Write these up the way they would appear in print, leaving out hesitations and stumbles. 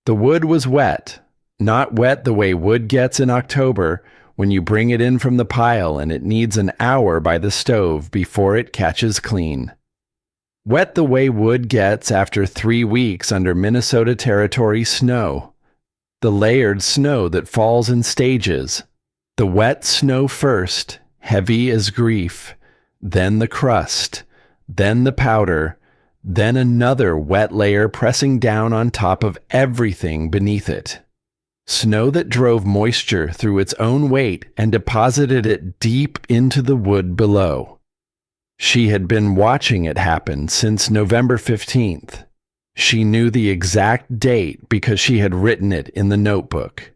The wood was wet, not wet the way wood gets in October when you bring it in from the pile and it needs an hour by the stove before it catches clean. Wet the way wood gets after 3 weeks under Minnesota Territory snow. The layered snow that falls in stages. The wet snow first, heavy as grief, then the crust, then the powder, then another wet layer pressing down on top of everything beneath it. Snow that drove moisture through its own weight and deposited it deep into the wood below. She had been watching it happen since November 15th. She knew the exact date because she had written it in the notebook.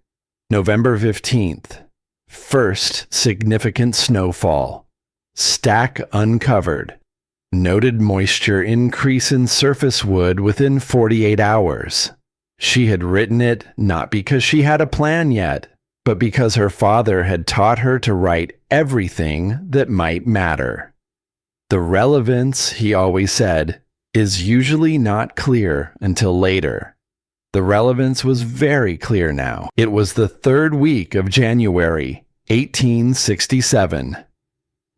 November 15th. First significant snowfall. Stack uncovered. Noted moisture increase in surface wood within 48 hours. She had written it not because she had a plan yet, but because her father had taught her to write everything that might matter. The relevance, he always said, is usually not clear until later. The relevance was very clear now. It was the 3rd week of January, 1867.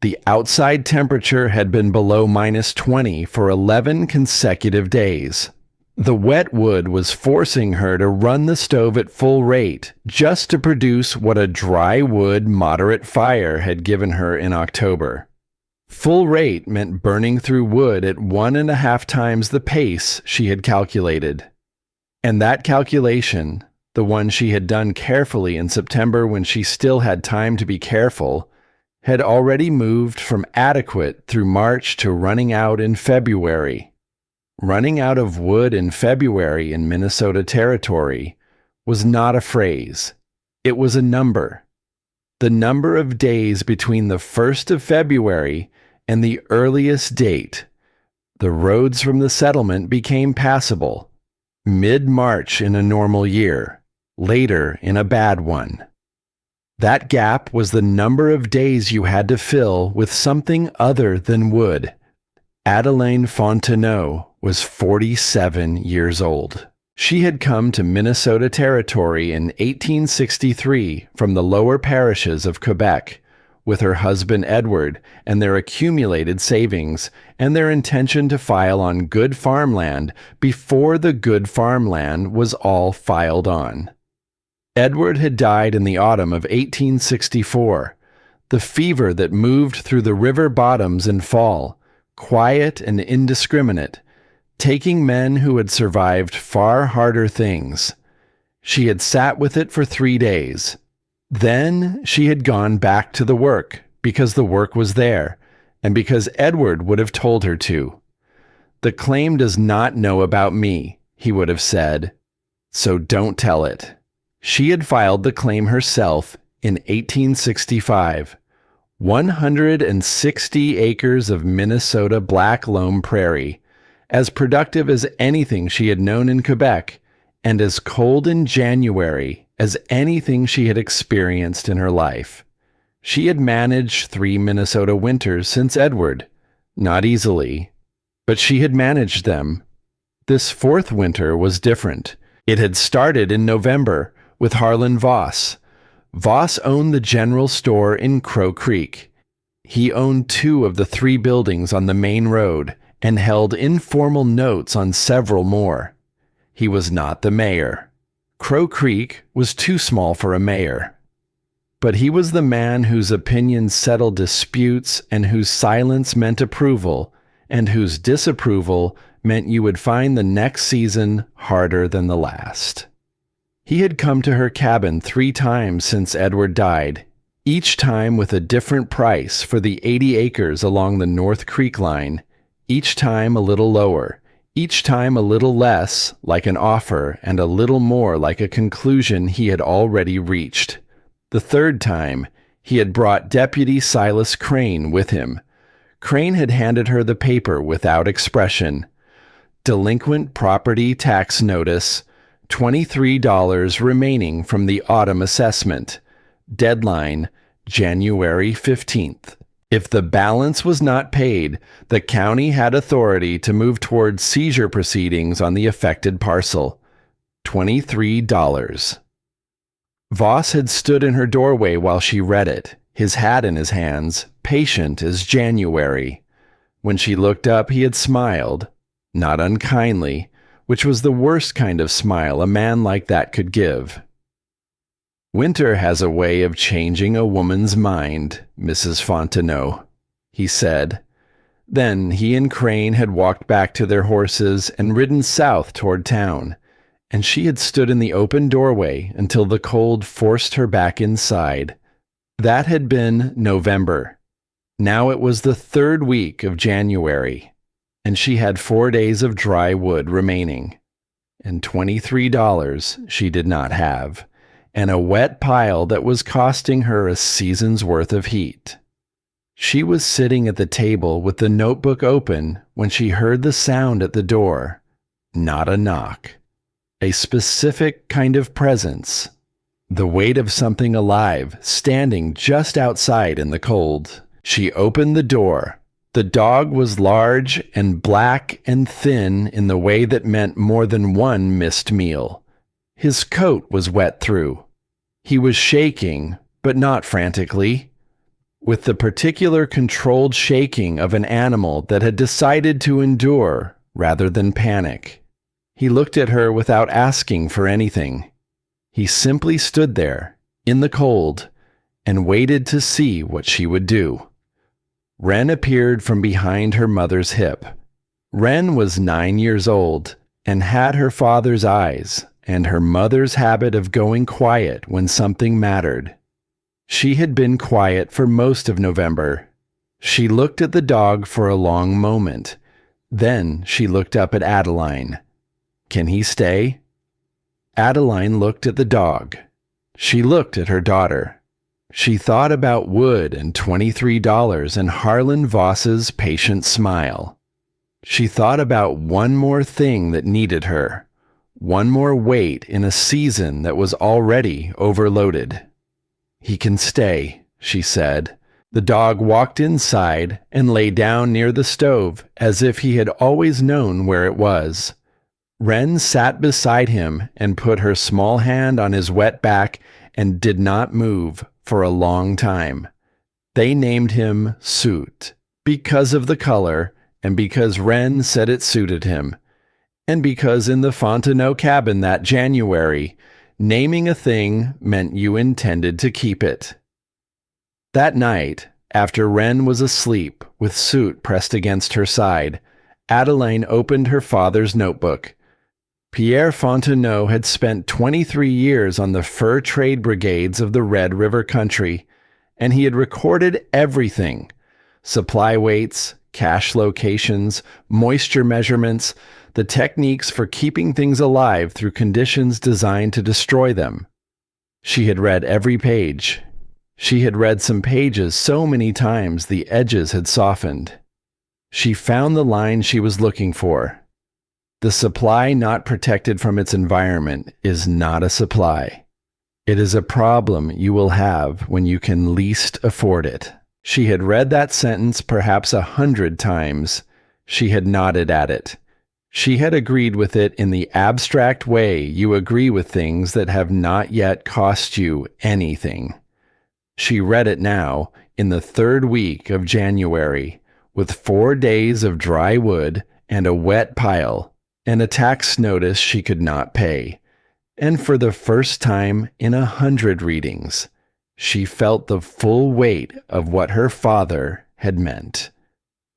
The outside temperature had been below -20 for 11 consecutive days. The wet wood was forcing her to run the stove at full rate just to produce what a dry wood moderate fire had given her in October. Full rate meant burning through wood at 1.5 times the pace she had calculated. And that calculation, the one she had done carefully in September when she still had time to be careful, had already moved from adequate through March to running out in February. Running out of wood in February in Minnesota Territory was not a phrase. It was a number. The number of days between the 1st of February and the earliest date. The roads from the settlement became passable. Mid-March in a normal year, later in a bad one. That gap was the number of days you had to fill with something other than wood. Adeline Fontenot was 47 years old. She had come to Minnesota Territory in 1863 from the lower parishes of Quebec with her husband Edward and their accumulated savings and their intention to file on good farmland before the good farmland was all filed on. Edward had died in the autumn of 1864. The fever that moved through the river bottoms in fall, quiet and indiscriminate, taking men who had survived far harder things. She had sat with it for 3 days. Then she had gone back to the work because the work was there and because Edward would have told her to. The claim does not know about me, he would have said, so don't tell it. She had filed the claim herself in 1865. 160 acres of Minnesota black loam prairie, as productive as anything she had known in Quebec, and as cold in January as anything she had experienced in her life. She had managed 3 Minnesota winters since Edward. Not easily, but she had managed them. This 4th winter was different. It had started in November with Harlan Voss. Voss owned the general store in Crow Creek. He owned 2 of the 3 buildings on the main road and held informal notes on several more. He was not the mayor. Crow Creek was too small for a mayor. But he was the man whose opinions settled disputes and whose silence meant approval and whose disapproval meant you would find the next season harder than the last. He had come to her cabin 3 times since Edward died, each time with a different price for the 80 acres along the North Creek line, each time a little lower, each time a little less like an offer and a little more like a conclusion he had already reached. The 3rd time, he had brought Deputy Silas Crane with him. Crane had handed her the paper without expression. Delinquent property tax notice, $23 remaining from the autumn assessment. Deadline, January 15th. If the balance was not paid, the county had authority to move towards seizure proceedings on the affected parcel. $23. Voss had stood in her doorway while she read it, his hat in his hands, patient as January. When she looked up, he had smiled, not unkindly, which was the worst kind of smile a man like that could give. "Winter has a way of changing a woman's mind, Mrs. Fontenot," he said. Then he and Crane had walked back to their horses and ridden south toward town, and she had stood in the open doorway until the cold forced her back inside. That had been November. Now it was the third week of January, and she had 4 days of dry wood remaining, and $23 she did not have, and a wet pile that was costing her a season's worth of heat. She was sitting at the table with the notebook open when she heard the sound at the door. Not a knock. A specific kind of presence. The weight of something alive standing just outside in the cold. She opened the door. The dog was large and black and thin in the way that meant more than one missed meal. His coat was wet through. He was shaking, but not frantically, with the particular controlled shaking of an animal that had decided to endure rather than panic. He looked at her without asking for anything. He simply stood there, in the cold, and waited to see what she would do. Wren appeared from behind her mother's hip. Wren was 9 years old and had her father's eyes and her mother's habit of going quiet when something mattered. She had been quiet for most of November. She looked at the dog for a long moment. Then she looked up at Adeline. "Can he stay?" Adeline looked at the dog. She looked at her daughter. She thought about wood and $23 and Harlan Voss's patient smile. She thought about one more thing that needed her, one more weight in a season that was already overloaded. "He can stay," she said. The dog walked inside and lay down near the stove as if he had always known where it was. Wren sat beside him and put her small hand on his wet back and did not move for a long time. They named him Suit because of the color and because Wren said it suited him, and because in the Fontenot cabin that January, naming a thing meant you intended to keep it. That night, after Wren was asleep with Suit pressed against her side, Adeline opened her father's notebook. Pierre Fontenot had spent 23 years on the fur trade brigades of the Red River country, and he had recorded everything: supply weights, cache locations, moisture measurements, the techniques for keeping things alive through conditions designed to destroy them. She had read every page. She had read some pages so many times the edges had softened. She found the line she was looking for. The supply not protected from its environment is not a supply. It is a problem you will have when you can least afford it. She had read that sentence perhaps 100 times. She had nodded at it. She had agreed with it in the abstract way you agree with things that have not yet cost you anything. She read it now, in the third week of January, with 4 days of dry wood and a wet pile, and a tax notice she could not pay. And for the first time in 100 readings, she felt the full weight of what her father had meant.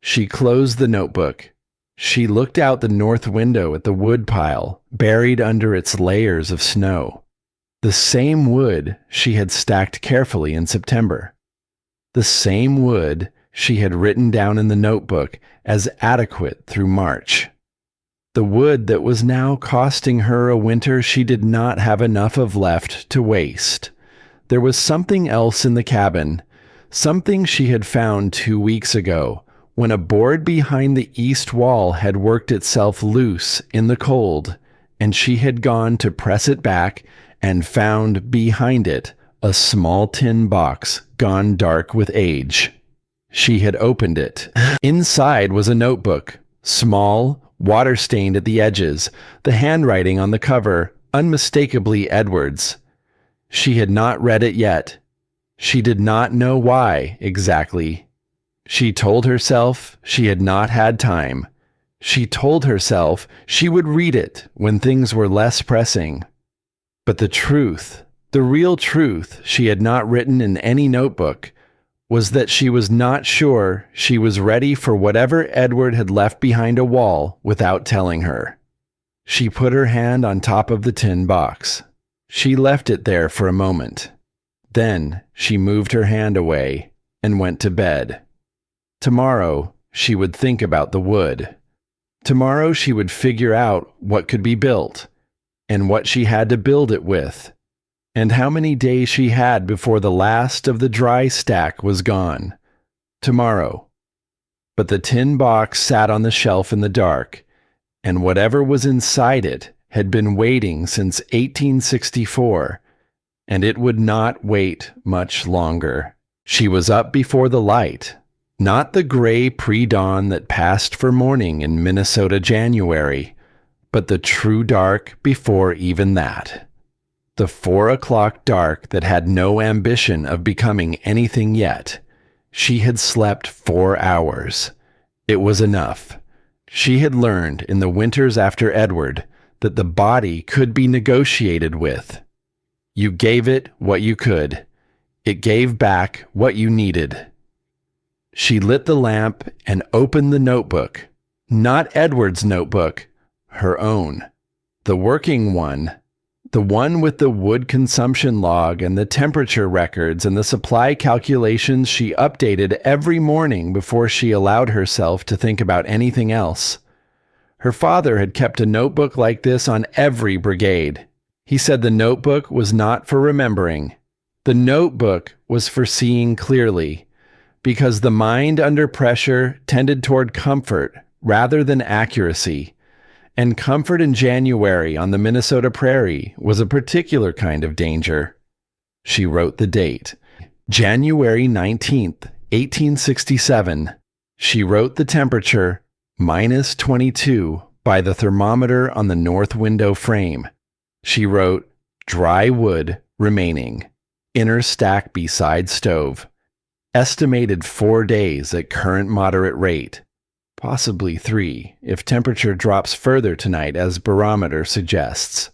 She closed the notebook. She looked out the north window at the wood pile, buried under its layers of snow. The same wood she had stacked carefully in September. The same wood she had written down in the notebook as adequate through March. The wood that was now costing her a winter she did not have enough of left to waste. There was something else in the cabin, something she had found 2 weeks ago, when a board behind the east wall had worked itself loose in the cold, and she had gone to press it back and found behind it a small tin box gone dark with age. She had opened it. Inside was a notebook, small, water-stained at the edges, the handwriting on the cover unmistakably Edward's. She had not read it yet. She did not know why, exactly. She told herself she had not had time. She told herself she would read it when things were less pressing. But the truth, the real truth she had not written in any notebook, was that she was not sure she was ready for whatever Edward had left behind a wall without telling her. She put her hand on top of the tin box. She left it there for a moment. Then she moved her hand away and went to bed. Tomorrow she would think about the wood. Tomorrow she would figure out what could be built, and what she had to build it with, and how many days she had before the last of the dry stack was gone. Tomorrow. But the tin box sat on the shelf in the dark, and whatever was inside it had been waiting since 1864, and it would not wait much longer. She was up before the light, not the gray pre-dawn that passed for morning in Minnesota January, but the true dark before even that. The 4 o'clock dark that had no ambition of becoming anything yet. She had slept 4 hours. It was enough. She had learned in the winters after Edward that the body could be negotiated with. You gave it what you could. It gave back what you needed. She lit the lamp and opened the notebook. Not Edward's notebook, her own. The working one. The one with the wood consumption log and the temperature records and the supply calculations she updated every morning before she allowed herself to think about anything else. Her father had kept a notebook like this on every brigade. He said the notebook was not for remembering. The notebook was for seeing clearly, because the mind under pressure tended toward comfort rather than accuracy. And comfort in January on the Minnesota prairie was a particular kind of danger. She wrote the date, January 19th, 1867. She wrote the temperature, -22, by the thermometer on the north window frame. She wrote, dry wood remaining, inner stack beside stove. Estimated 4 days at current moderate rate. Possibly 3, if temperature drops further tonight as barometer suggests.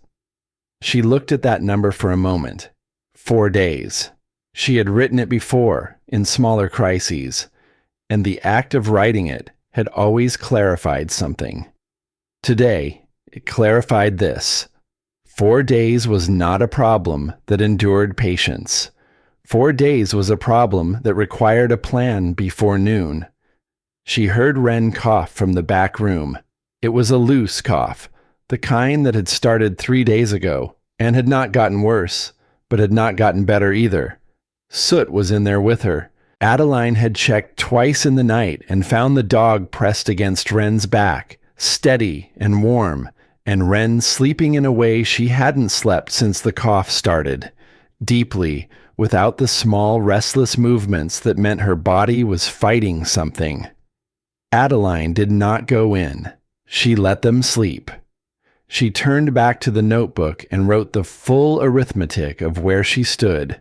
She looked at that number for a moment. 4 days. She had written it before, in smaller crises, and the act of writing it had always clarified something. Today, it clarified this. 4 days was not a problem that endured patience. 4 days was a problem that required a plan before noon. She heard Wren cough from the back room. It was a loose cough, the kind that had started 3 days ago, and had not gotten worse, but had not gotten better either. Soot was in there with her. Adeline had checked twice in the night and found the dog pressed against Wren's back, steady and warm, and Wren sleeping in a way she hadn't slept since the cough started, deeply, without the small, restless movements that meant her body was fighting something. Adeline did not go in. She let them sleep. She turned back to the notebook and wrote the full arithmetic of where she stood.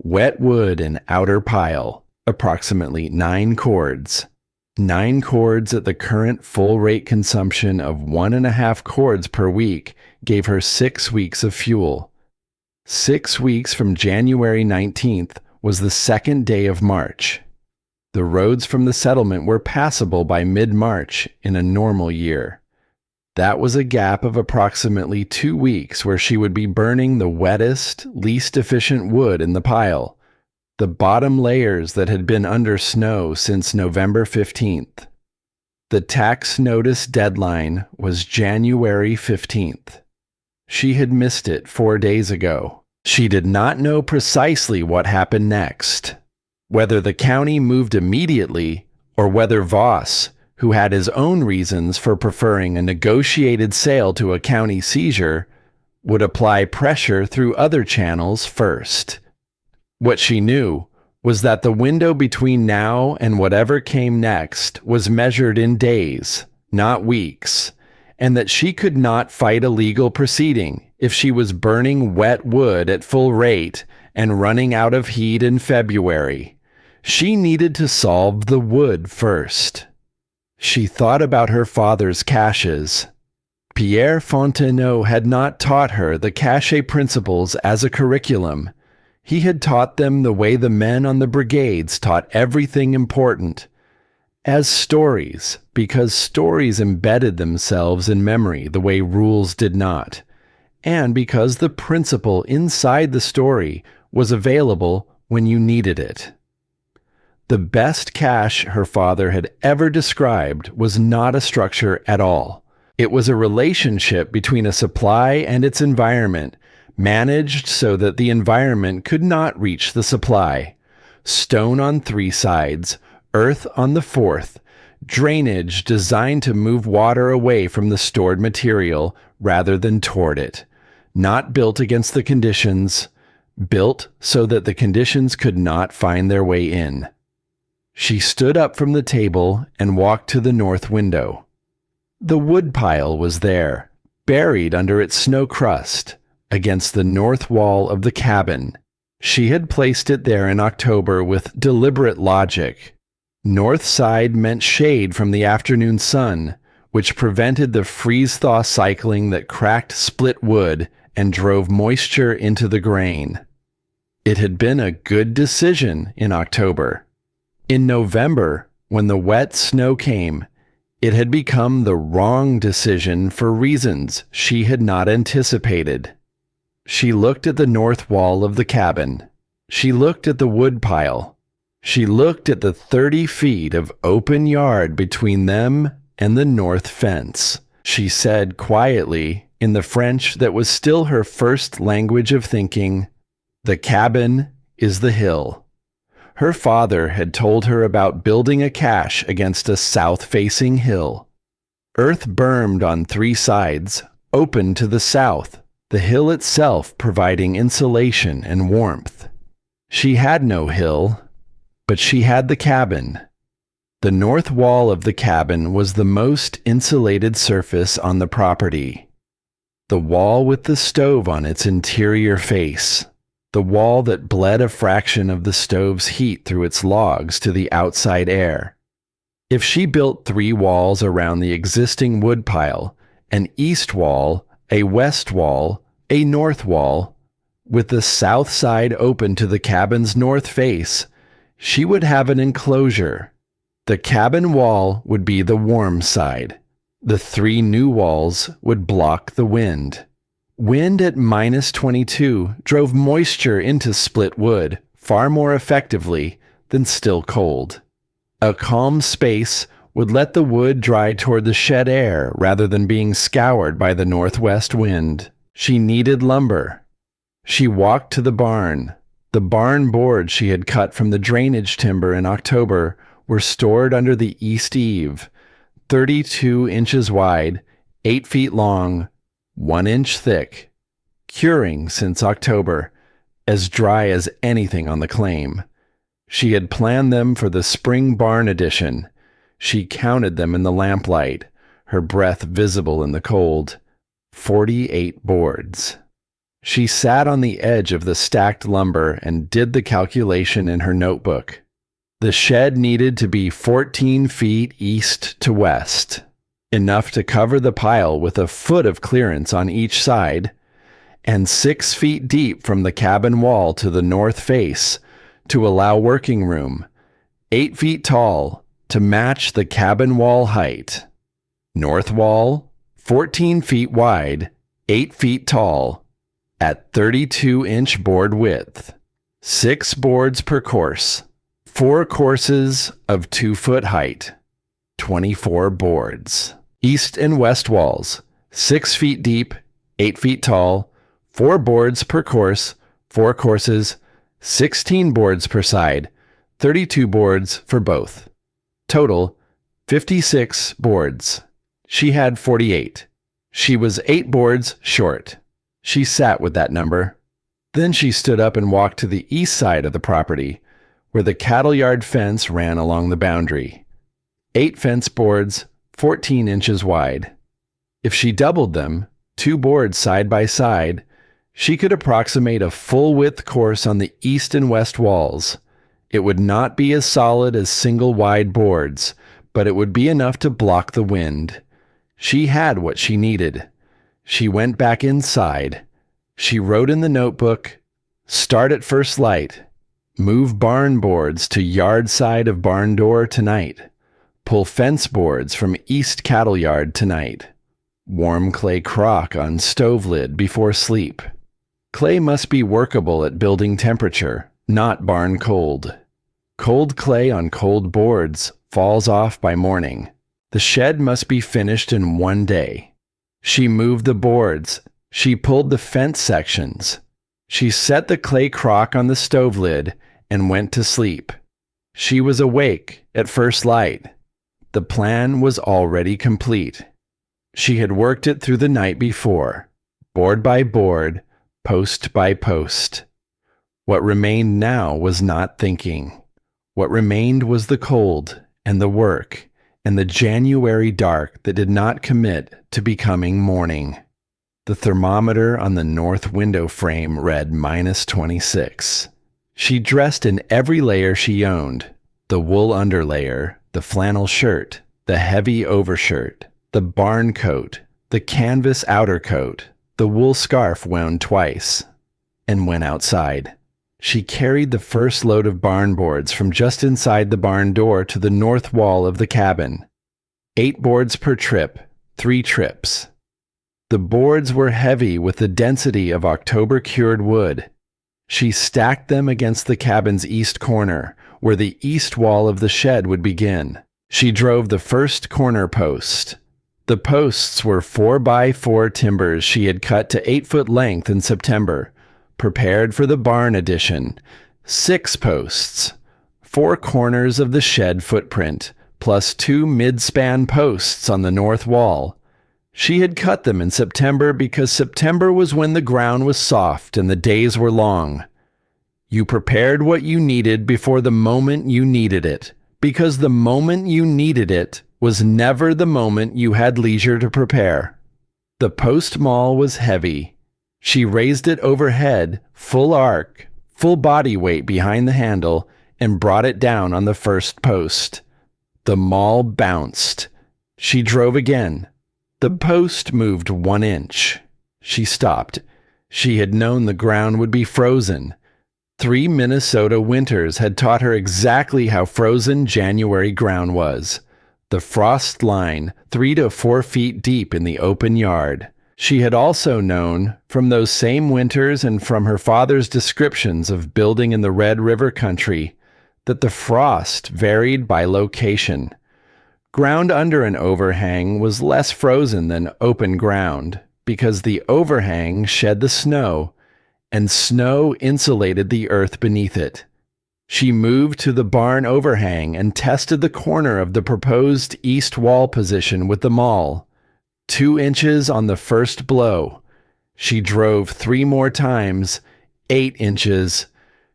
Wet wood and outer pile, approximately 9 cords. 9 cords at the current full rate consumption of 1.5 cords per week gave her 6 weeks of fuel. 6 weeks from January 19th was the 2nd day of March. The roads from the settlement were passable by mid-March in a normal year. That was a gap of approximately 2 weeks where she would be burning the wettest, least efficient wood in the pile, the bottom layers that had been under snow since November 15th. The tax notice deadline was January 15th. She had missed it 4 days ago. She did not know precisely what happened next. Whether the county moved immediately, or whether Voss, who had his own reasons for preferring a negotiated sale to a county seizure, would apply pressure through other channels first. What she knew was that the window between now and whatever came next was measured in days, not weeks, and that she could not fight a legal proceeding If she was burning wet wood at full rate and running out of heat in February, she needed to solve the wood first. She thought about her father's caches. Pierre Fontenot had not taught her the cache principles as a curriculum. He had taught them the way the men on the brigades taught everything important, as stories, because stories embedded themselves in memory the way rules did not, and because the principle inside the story was available when you needed it. The best cache her father had ever described was not a structure at all. It was a relationship between a supply and its environment, managed so that the environment could not reach the supply. Stone on 3 sides, earth on the 4th, drainage designed to move water away from the stored material rather than toward it. Not built against the conditions, built so that the conditions could not find their way in. She stood up from the table and walked to the north window. The woodpile was there, buried under its snow crust, against the north wall of the cabin. She had placed it there in October with deliberate logic. North side meant shade from the afternoon sun, which prevented the freeze-thaw cycling that cracked split wood and drove moisture into the grain. It had been a good decision in October. In November, when the wet snow came, it had become the wrong decision for reasons she had not anticipated. She looked at the north wall of the cabin. She looked at the woodpile. She looked at the 30 feet of open yard between them and the north fence. She said quietly, in the French that was still her first language of thinking, "The cabin is the hill." Her father had told her about building a cache against a south-facing hill. Earth bermed on 3 sides, open to the south, the hill itself providing insulation and warmth. She had no hill, but she had the cabin. The north wall of the cabin was the most insulated surface on the property. The wall with the stove on its interior face. The wall that bled a fraction of the stove's heat through its logs to the outside air. If she built 3 walls around the existing woodpile, an east wall, a west wall, a north wall, with the south side open to the cabin's north face, she would have an enclosure. The cabin wall would be the warm side. The 3 new walls would block the wind. Wind at -22 drove moisture into split wood far more effectively than still cold. A calm space would let the wood dry toward the shed air rather than being scoured by the northwest wind. She needed lumber. She walked to the barn. The barn boards she had cut from the drainage timber in October were stored under the east eave, 32 inches wide, 8 feet long, 1 inch thick, curing since October, as dry as anything on the claim. She had planned them for the spring barn edition. She counted them in the lamplight, her breath visible in the cold. 48 boards. She sat on the edge of the stacked lumber and did the calculation in her notebook. The shed needed to be 14 feet east to west, enough to cover the pile with a foot of clearance on each side, and 6 feet deep from the cabin wall to the north face to allow working room, 8 feet tall to match the cabin wall height. North wall, 14 feet wide, 8 feet tall, at 32-inch board width. 6 boards per course, 4 courses of 2-foot height, 24 boards. East and west walls, 6 feet deep, 8 feet tall, 4 boards per course, 4 courses, 16 boards per side, 32 boards for both. Total, 56 boards. She had 48. She was 8 boards short. She sat with that number. Then she stood up and walked to the east side of the property, where the cattle yard fence ran along the boundary. 8 fence boards, 14 inches wide. If she doubled them, 2 boards side by side, she could approximate a full-width course on the east and west walls. It would not be as solid as single-wide boards, but it would be enough to block the wind. She had what she needed. She went back inside. She wrote in the notebook, "Start at first light. Move barn boards to yard side of barn door tonight. Pull fence boards from east cattle yard tonight. Warm clay crock on stove lid before sleep." Clay must be workable at building temperature, not barn cold. Cold clay on cold boards falls off by morning. The shed must be finished in 1 day. She moved the boards. She pulled the fence sections. She set the clay crock on the stove lid and went to sleep. She was awake at first light. The plan was already complete. She had worked it through the night before, board by board, post by post. What remained now was not thinking. What remained was the cold and the work and the January dark that did not commit to becoming morning. The thermometer on the north window frame read -26. She dressed in every layer she owned: the wool underlayer, the flannel shirt, the heavy overshirt, the barn coat, the canvas outer coat, the wool scarf wound twice, and went outside. She carried the first load of barn boards from just inside the barn door to the north wall of the cabin. 8 boards per trip, 3 trips. The boards were heavy with the density of October-cured wood. She stacked them against the cabin's east corner, where the east wall of the shed would begin. She drove the first corner post. The posts were 4x4 timbers she had cut to 8-foot length in September, prepared for the barn addition. 6 posts, 4 corners of the shed footprint, plus 2 mid-span posts on the north wall. She had cut them in September because September was when the ground was soft and the days were long. You prepared what you needed before the moment you needed it, because the moment you needed it was never the moment you had leisure to prepare. The post maul was heavy. She raised it overhead, full arc, full body weight behind the handle, and brought it down on the first post. The maul bounced. She drove again. The post moved 1 inch. She stopped. She had known the ground would be frozen. 3 Minnesota winters had taught her exactly how frozen January ground was. The frost line 3 to 4 feet deep in the open yard. She had also known, from those same winters and from her father's descriptions of building in the Red River country, that the frost varied by location. Ground under an overhang was less frozen than open ground, because the overhang shed the snow, and snow insulated the earth beneath it. She moved to the barn overhang and tested the corner of the proposed east wall position with the maul. 2 inches on the first blow. She drove 3 more times, 8 inches.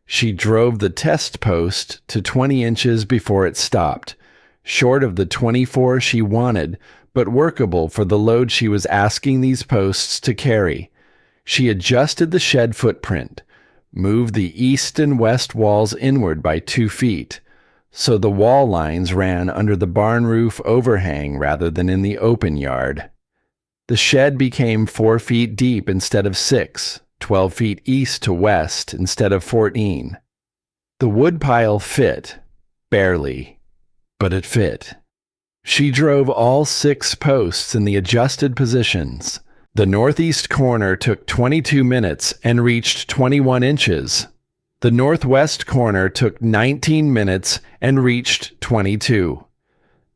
She drove the test post to 20 inches before it stopped, short of the 24 she wanted, but workable for the load she was asking these posts to carry. She adjusted the shed footprint, moved the east and west walls inward by 2 feet, so the wall lines ran under the barn roof overhang rather than in the open yard. The shed became 4 feet deep instead of 6, 12 feet east to west instead of 14. The wood pile fit, barely, but it fit. She drove all 6 posts in the adjusted positions. The northeast corner took 22 minutes and reached 21 inches. The northwest corner took 19 minutes and reached 22.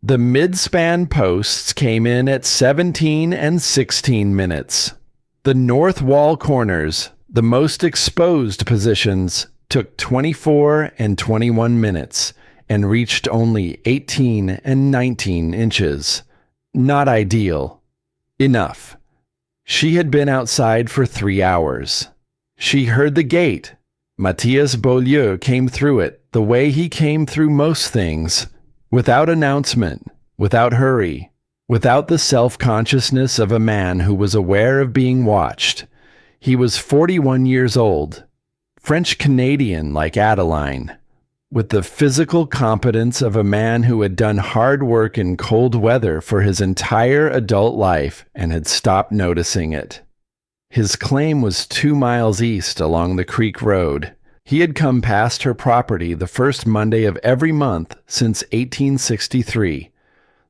The mid-span posts came in at 17 and 16 minutes. The north wall corners, the most exposed positions, took 24 and 21 minutes and reached only 18 and 19 inches. Not ideal. Enough. She had been outside for 3 hours. She heard the gate. Matthias Beaulieu came through it the way he came through most things, without announcement, without hurry, without the self-consciousness of a man who was aware of being watched. He was 41 years old, French-Canadian like Adeline, with the physical competence of a man who had done hard work in cold weather for his entire adult life and had stopped noticing it. His claim was 2 miles east along the creek road. He had come past her property the first Monday of every month since 1863.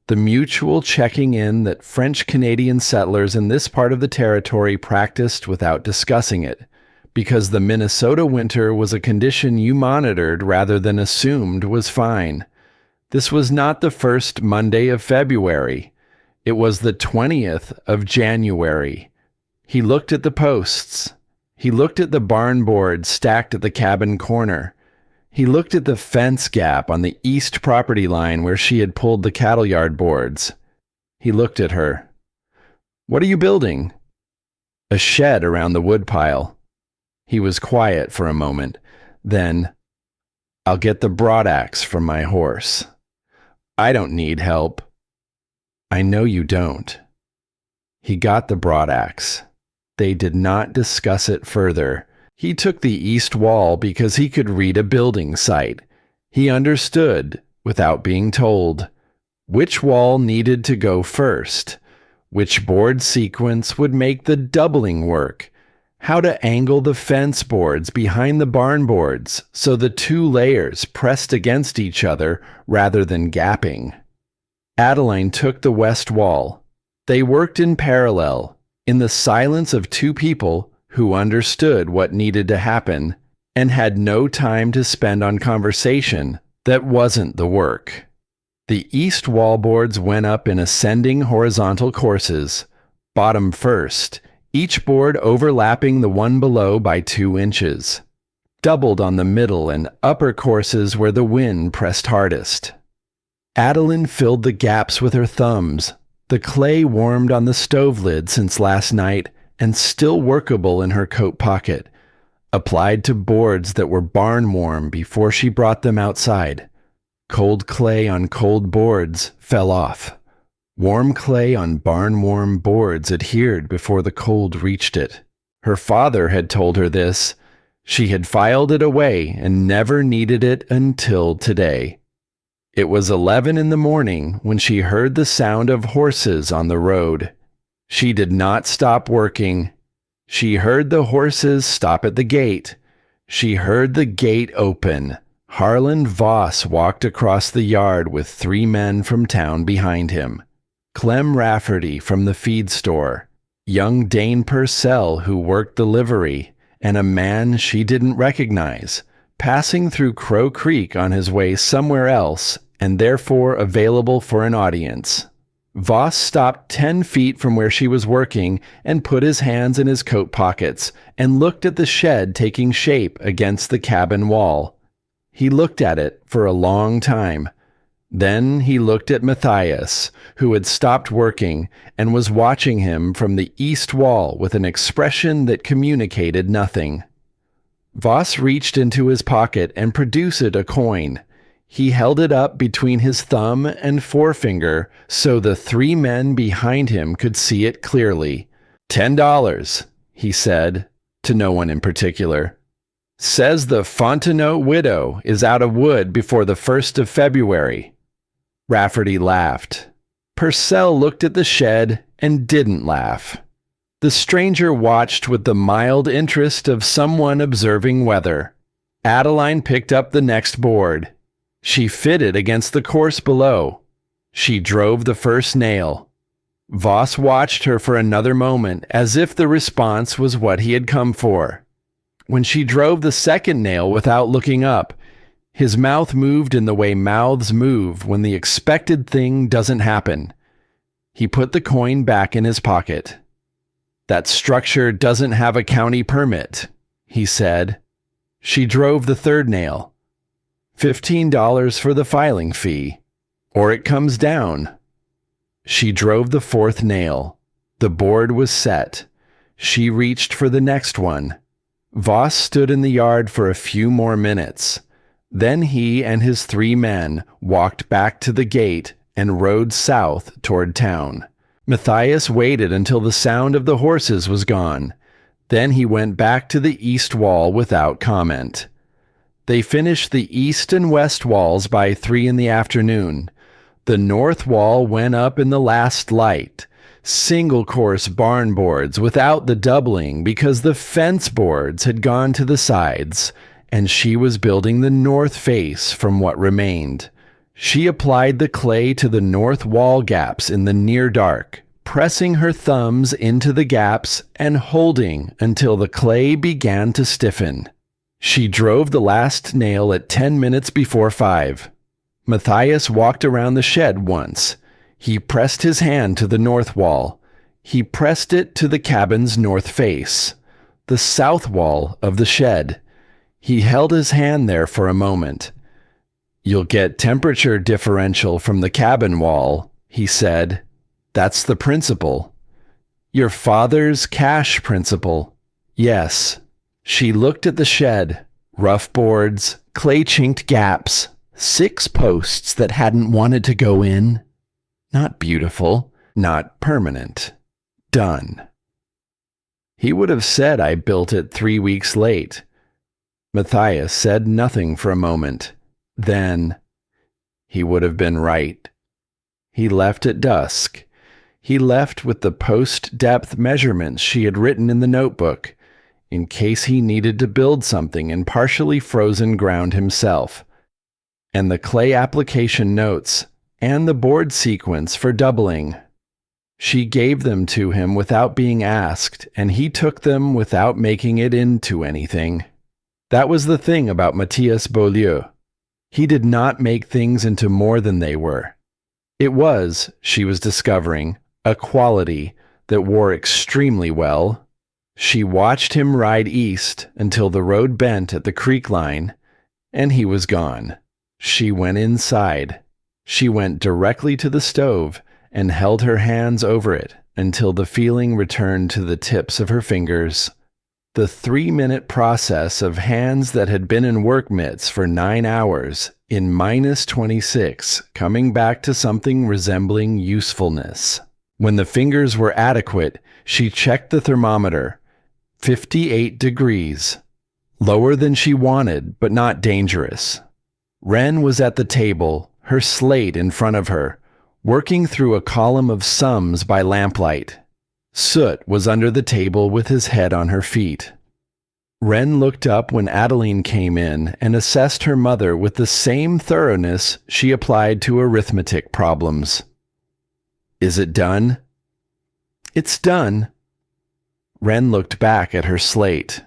The mutual checking in that French-Canadian settlers in this part of the territory practiced without discussing it, because the Minnesota winter was a condition you monitored rather than assumed was fine. This was not the first Monday of February. It was the 20th of January. He looked at the posts. He looked at the barn boards stacked at the cabin corner. He looked at the fence gap on the east property line where she had pulled the cattle yard boards. He looked at her. "What are you building?" "A shed around the woodpile." He was quiet for a moment. Then, "I'll get the broadaxe from my horse." "I don't need help." "I know you don't." He got the broadaxe. They did not discuss it further. He took the east wall because he could read a building site. He understood, without being told, which wall needed to go first, which board sequence would make the doubling work, how to angle the fence boards behind the barn boards so the two layers pressed against each other rather than gapping. Adeline took the west wall. They worked in parallel, in the silence of two people who understood what needed to happen and had no time to spend on conversation that wasn't the work. The east wall boards went up in ascending horizontal courses, bottom first, each board overlapping the one below by 2 inches, doubled on the middle and upper courses where the wind pressed hardest. Adeline filled the gaps with her thumbs. The clay warmed on the stove lid since last night and still workable in her coat pocket, applied to boards that were barn warm before she brought them outside. Cold clay on cold boards fell off. Warm clay on barn warm boards adhered before the cold reached it. Her father had told her this. She had filed it away and never needed it until today. It was 11 in the morning when she heard the sound of horses on the road. She did not stop working. She heard the horses stop at the gate. She heard the gate open. Harlan Voss walked across the yard with 3 men from town behind him. Clem Rafferty from the feed store, young Dane Purcell who worked the livery, and a man she didn't recognize, passing through Crow Creek on his way somewhere else and therefore available for an audience. Voss stopped 10 feet from where she was working and put his hands in his coat pockets and looked at the shed taking shape against the cabin wall. He looked at it for a long time. Then he looked at Matthias, who had stopped working and was watching him from the east wall with an expression that communicated nothing. Voss reached into his pocket and produced a coin. He held it up between his thumb and forefinger so the 3 men behind him could see it clearly. $10, he said, to no one in particular. Says the Fontenot widow is out of wood before the 1st of February. Rafferty laughed. Purcell looked at the shed and didn't laugh. The stranger watched with the mild interest of someone observing weather. Adeline picked up the next board. She fitted against the course below. She drove the first nail. Voss watched her for another moment as if the response was what he had come for. When she drove the second nail without looking up, his mouth moved in the way mouths move when the expected thing doesn't happen. He put the coin back in his pocket. That structure doesn't have a county permit, he said. She drove the third nail. $15 for the filing fee, or it comes down. She drove the fourth nail. The board was set. She reached for the next one. Voss stood in the yard for a few more minutes. Then he and his 3 men walked back to the gate and rode south toward town. Matthias waited until the sound of the horses was gone. Then he went back to the east wall without comment. They finished the east and west walls by 3 in the afternoon. The north wall went up in the last light. Single-course barn boards without the doubling because the fence boards had gone to the sides, and she was building the north face from what remained. She applied the clay to the north wall gaps in the near dark, pressing her thumbs into the gaps and holding until the clay began to stiffen. She drove the last nail at 10 minutes before 5. Matthias walked around the shed once. He pressed his hand to the north wall. He pressed it to the cabin's north face, the south wall of the shed. He held his hand there for a moment. "You'll get temperature differential from the cabin wall," he said. "That's the principle." "Your father's cash principle." "Yes." She looked at the shed. Rough boards, clay-chinked gaps, 6 posts that hadn't wanted to go in. Not beautiful, not permanent. Done. He would have said I built it 3 weeks late. Matthias said nothing for a moment. Then, he would have been right. He left at dusk. He left with the post-depth measurements she had written in the notebook, in case he needed to build something in partially frozen ground himself, and the clay application notes, and the board sequence for doubling. She gave them to him without being asked, and he took them without making it into anything. That was the thing about Matthias Beaulieu. He did not make things into more than they were. It was, she was discovering, a quality that wore extremely well. She watched him ride east until the road bent at the creek line, and he was gone. She went inside. She went directly to the stove and held her hands over it until the feeling returned to the tips of her fingers. The 3-minute process of hands that had been in work mitts for 9 hours in -26 coming back to something resembling usefulness. When the fingers were adequate, she checked the thermometer. 58 degrees. Lower than she wanted, but not dangerous. Wren was at the table, her slate in front of her, working through a column of sums by lamplight. Soot was under the table with his head on her feet. Wren looked up when Adeline came in and assessed her mother with the same thoroughness she applied to arithmetic problems. "Is it done?" "It's done." Wren looked back at her slate.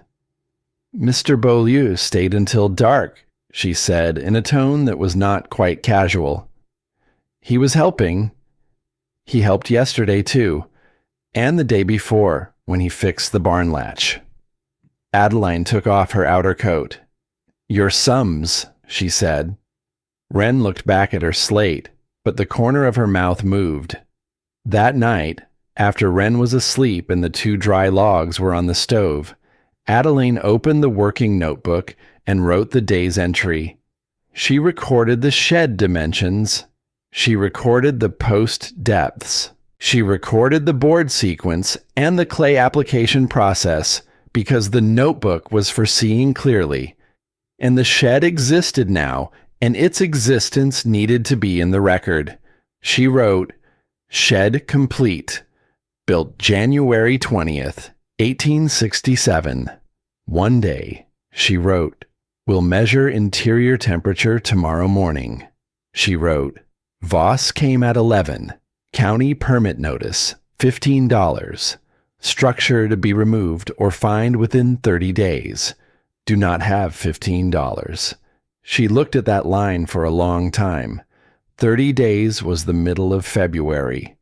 "Mr. Beaulieu stayed until dark," she said in a tone that was not quite casual. "He was helping. He helped yesterday too, and the day before when he fixed the barn latch." Adeline took off her outer coat. "Your sums," she said. Wren looked back at her slate, but the corner of her mouth moved. That night, after Wren was asleep and the 2 dry logs were on the stove, Adeline opened the working notebook and wrote the day's entry. She recorded the shed dimensions. She recorded the post depths. She recorded the board sequence and the clay application process because the notebook was for seeing clearly. And the shed existed now, and its existence needed to be in the record. She wrote, "Shed complete. Built January 20th, 1867. One day," she wrote, "will measure interior temperature tomorrow morning." She wrote, "Voss came at 11. County permit notice, $15. Structure to be removed or fined within 30 days. Do not have $15. She looked at that line for a long time. 30 days was the middle of February.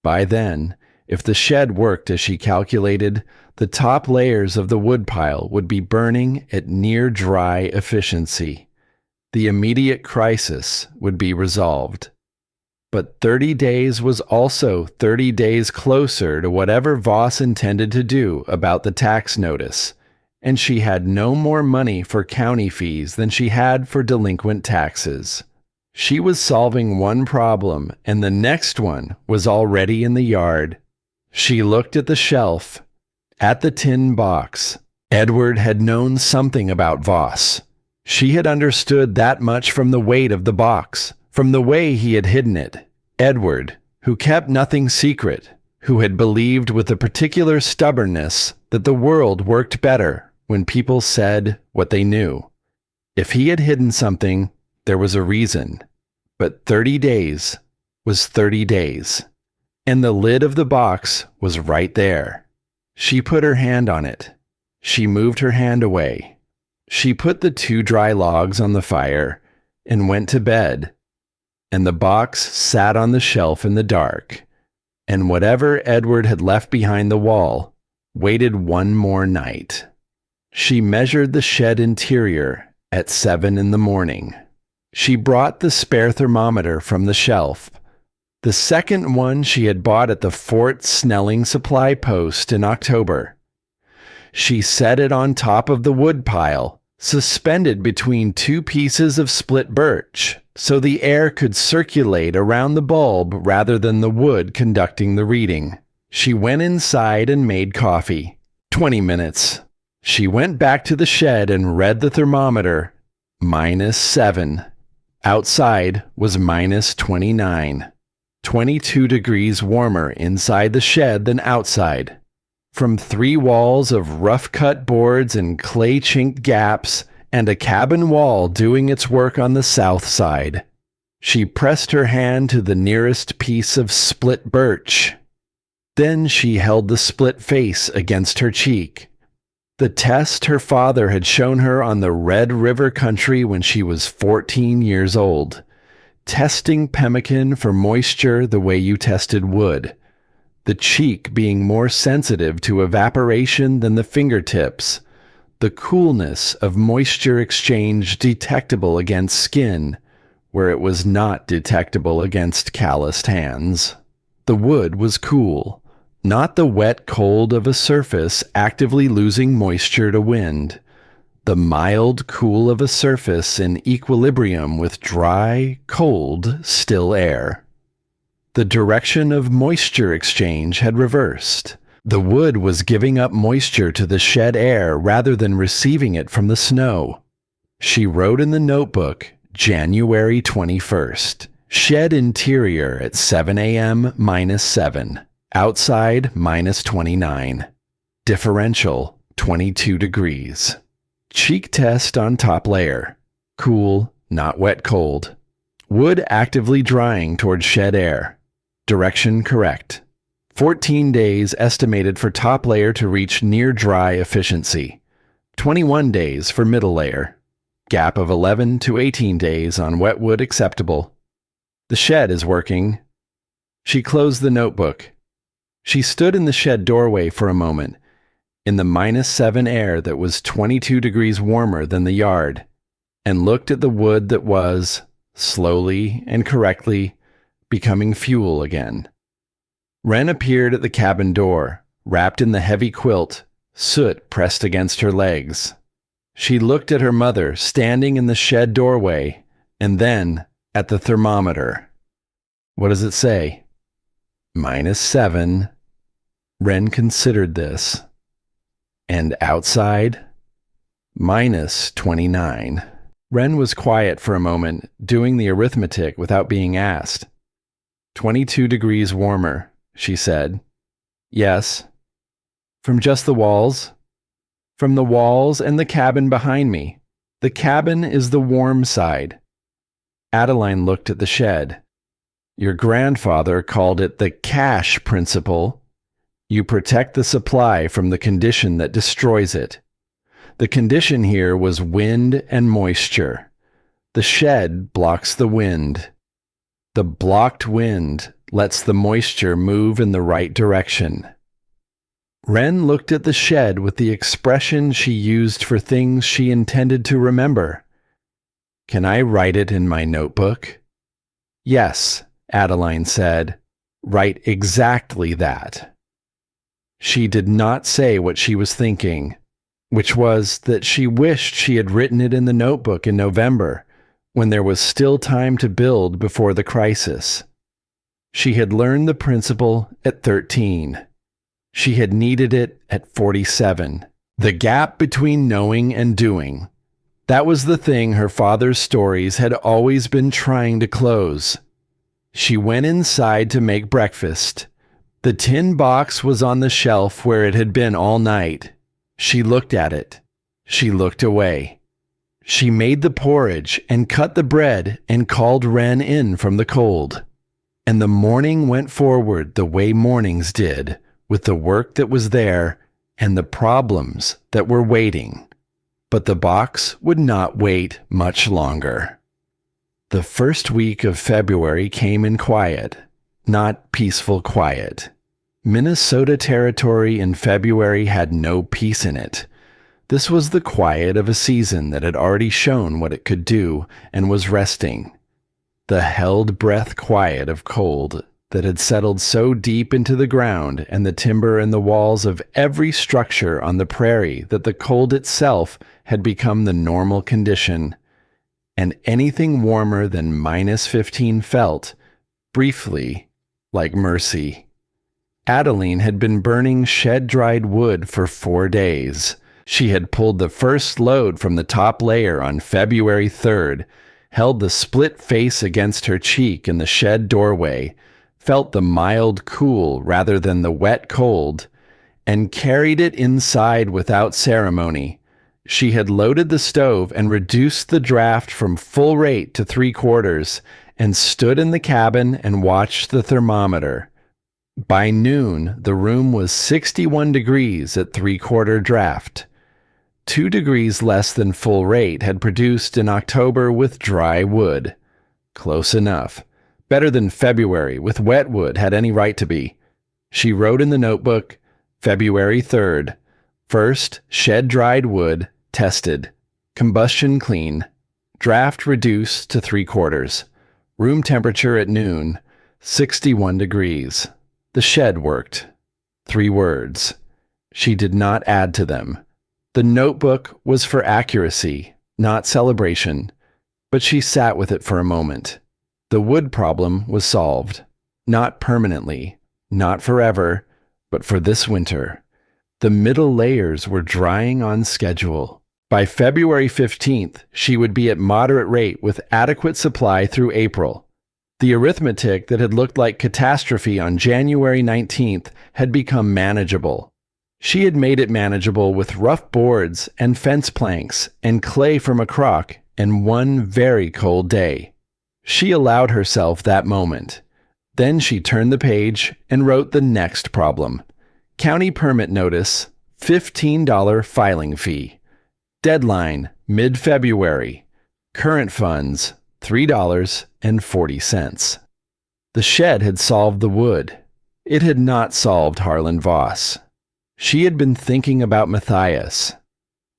By then, if the shed worked as she calculated, the top layers of the woodpile would be burning at near dry efficiency. The immediate crisis would be resolved. But 30 days was also 30 days closer to whatever Voss intended to do about the tax notice, and she had no more money for county fees than she had for delinquent taxes. She was solving one problem, and the next one was already in the yard. She looked at the shelf, at the tin box. Edward had known something about Voss. She had understood that much from the weight of the box, from the way he had hidden it. Edward, who kept nothing secret, who had believed with a particular stubbornness that the world worked better when people said what they knew. If he had hidden something, there was a reason. But 30 days was 30 days. And the lid of the box was right there. She put her hand on it. She moved her hand away. She put the 2 dry logs on the fire and went to bed. And the box sat on the shelf in the dark. And whatever Edward had left behind the wall waited one more night. She measured the shed interior at 7 in the morning. She brought the spare thermometer from the shelf, the second one she had bought at the Fort Snelling supply post in October. She set it on top of the wood pile, suspended between 2 pieces of split birch, so the air could circulate around the bulb rather than the wood conducting the reading. She went inside and made coffee. 20 minutes. She went back to the shed and read the thermometer. -7. Outside was -29. 22 degrees warmer inside the shed than outside. From 3 walls of rough-cut boards and clay-chinked gaps, and a cabin wall doing its work on the south side. She pressed her hand to the nearest piece of split birch. Then she held the split face against her cheek. The test her father had shown her on the Red River country when she was 14 years old. Testing pemmican for moisture the way you tested wood. The cheek being more sensitive to evaporation than the fingertips. The coolness of moisture exchange detectable against skin, where it was not detectable against calloused hands. The wood was cool, not the wet cold of a surface actively losing moisture to wind. The mild cool of a surface in equilibrium with dry, cold, still air. The direction of moisture exchange had reversed. The wood was giving up moisture to the shed air rather than receiving it from the snow. She wrote in the notebook, January 21st, shed interior at 7 a.m. -7, outside -29, differential 22 degrees. Cheek test on top layer, cool, not wet cold. Wood actively drying toward shed air. Direction correct. 14 days estimated for top layer to reach near dry efficiency. 21 days for middle layer. Gap of 11 to 18 days on wet wood acceptable. The shed is working. She closed the notebook. She stood in the shed doorway for a moment, in the -7 air that was 22 degrees warmer than the yard, and looked at the wood that was, slowly and correctly, becoming fuel again. Wren appeared at the cabin door, wrapped in the heavy quilt, soot pressed against her legs. She looked at her mother standing in the shed doorway, and then at the thermometer. What does it say? -7. Wren considered this. And outside? -29. Wren was quiet for a moment, doing the arithmetic without being asked. 22 degrees warmer, she said. Yes. From just the walls? From the walls and the cabin behind me. The cabin is the warm side. Adeline looked at the shed. Your grandfather called it the cash principle. You protect the supply from the condition that destroys it. The condition here was wind and moisture. The shed blocks the wind. The blocked wind lets the moisture move in the right direction. Wren looked at the shed with the expression she used for things she intended to remember. Can I write it in my notebook? Yes, Adeline said. Write exactly that. She did not say what she was thinking, which was that she wished she had written it in the notebook in November, when there was still time to build before the crisis. She had learned the principle at 13. She had needed it at 47. The gap between knowing and doing. That was the thing her father's stories had always been trying to close. She went inside to make breakfast. The tin box was on the shelf where it had been all night. She looked at it. She looked away. She made the porridge and cut the bread and called Wren in from the cold. And the morning went forward the way mornings did, with the work that was there and the problems that were waiting. But the box would not wait much longer. The first week of February came in quiet, not peaceful quiet. Minnesota territory in February had no peace in it. This was the quiet of a season that had already shown what it could do and was resting. The held breath quiet of cold that had settled so deep into the ground and the timber and the walls of every structure on the prairie that the cold itself had become the normal condition, and anything warmer than -15 felt, briefly, like mercy. Adeline had been burning shed-dried wood for 4 days. She had pulled the first load from the top layer on February 3rd, held the split face against her cheek in the shed doorway, felt the mild cool rather than the wet cold, and carried it inside without ceremony. She had loaded the stove and reduced the draft from full rate to 3/4, and stood in the cabin and watched the thermometer. By noon, the room was 61 degrees at 3/4 draft. 2 degrees less than full rate had produced in October with dry wood. Close enough. Better than February with wet wood had any right to be. She wrote in the notebook, February 3rd. First, shed-dried wood, tested. Combustion clean. Draft reduced to 3/4. Room temperature at noon, 61 degrees. The shed worked. 3 words. She did not add to them. The notebook was for accuracy, not celebration, but she sat with it for a moment. The wood problem was solved. Not permanently, not forever, but for this winter. The middle layers were drying on schedule. By February 15th, she would be at moderate rate with adequate supply through April. The arithmetic that had looked like catastrophe on January 19th had become manageable. She had made it manageable with rough boards and fence planks and clay from a crock and one very cold day. She allowed herself that moment. Then she turned the page and wrote the next problem. County permit notice, $15 filing fee. Deadline, mid-February. Current funds, $3.40. The shed had solved the wood. It had not solved Harlan Voss. She had been thinking about Matthias.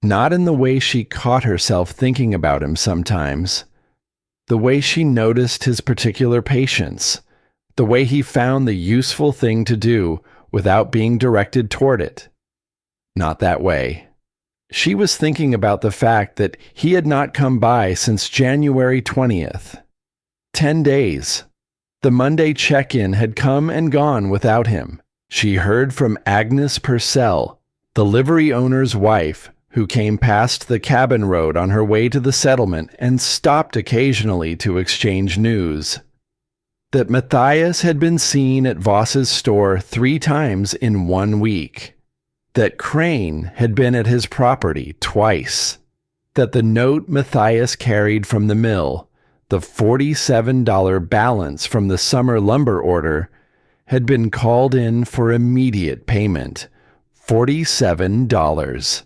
Not in the way she caught herself thinking about him sometimes. The way she noticed his particular patience. The way he found the useful thing to do without being directed toward it. Not that way. She was thinking about the fact that he had not come by since January 20th. 10 days. The Monday check-in had come and gone without him. She heard from Agnes Purcell, the livery owner's wife, who came past the cabin road on her way to the settlement and stopped occasionally to exchange news. That Matthias had been seen at Voss's store 3 times in 1 week. That Crane had been at his property twice. That the note Matthias carried from the mill, the $47 balance from the summer lumber order, had been called in for immediate payment. $47.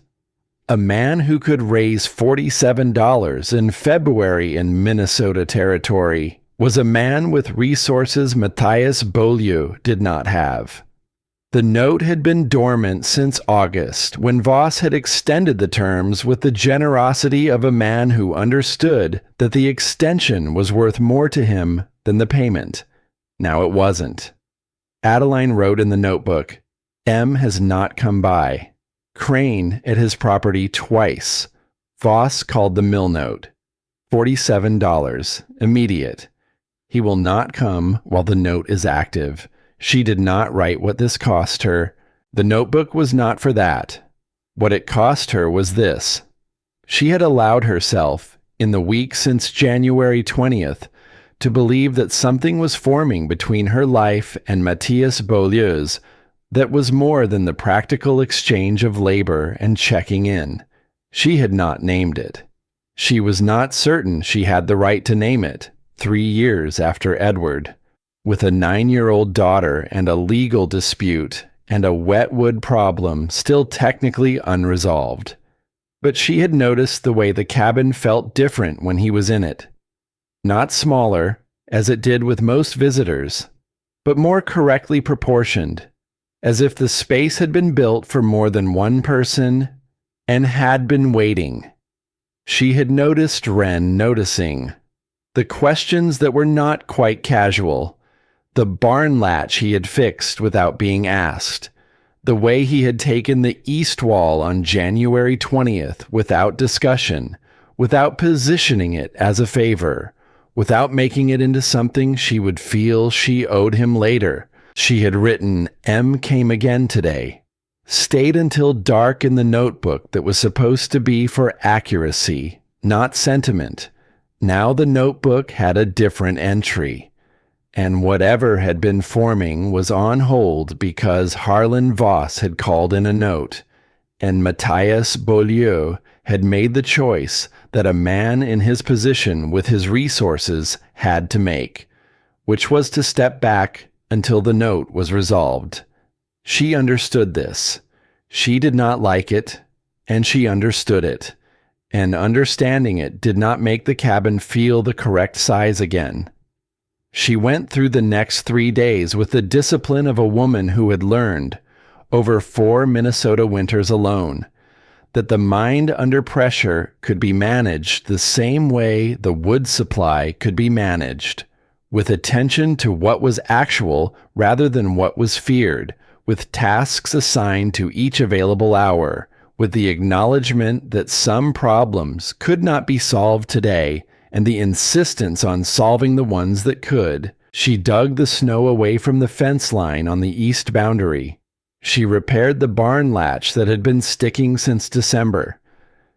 A man who could raise $47 in February in Minnesota territory was a man with resources Matthias Beaulieu did not have. The note had been dormant since August, when Voss had extended the terms with the generosity of a man who understood that the extension was worth more to him than the payment. Now it wasn't. Adeline wrote in the notebook, M has not come by. Crane at his property twice. Voss called the mill note. $47, immediate. He will not come while the note is active. She did not write what this cost her. The notebook was not for that. What it cost her was this. She had allowed herself, in the week since January 20th, to believe that something was forming between her life and Matthias Beaulieu's that was more than the practical exchange of labor and checking in. She had not named it. She was not certain she had the right to name it, 3 years after Edward, with a 9-year-old daughter and a legal dispute and a wetwood problem still technically unresolved. But she had noticed the way the cabin felt different when he was in it. Not smaller, as it did with most visitors, but more correctly proportioned, as if the space had been built for more than one person and had been waiting. She had noticed Wren noticing. The questions that were not quite casual, the barn latch he had fixed without being asked, the way he had taken the east wall on January 20th without discussion, without positioning it as a favor, without making it into something she would feel she owed him later. She had written, "M came again today," stayed until dark in the notebook that was supposed to be for accuracy, not sentiment. Now the notebook had a different entry, and whatever had been forming was on hold because Harlan Voss had called in a note, and Matthias Beaulieu had made the choice that a man in his position with his resources had to make, which was to step back until the note was resolved. She understood this. She did not like it, and she understood it. And understanding it did not make the cabin feel the correct size again. She went through the next 3 days with the discipline of a woman who had learned, over 4 Minnesota winters alone, that the mind under pressure could be managed the same way the wood supply could be managed, with attention to what was actual rather than what was feared, with tasks assigned to each available hour, with the acknowledgement that some problems could not be solved today, and the insistence on solving the ones that could. She dug the snow away from the fence line on the east boundary. She repaired the barn latch that had been sticking since December.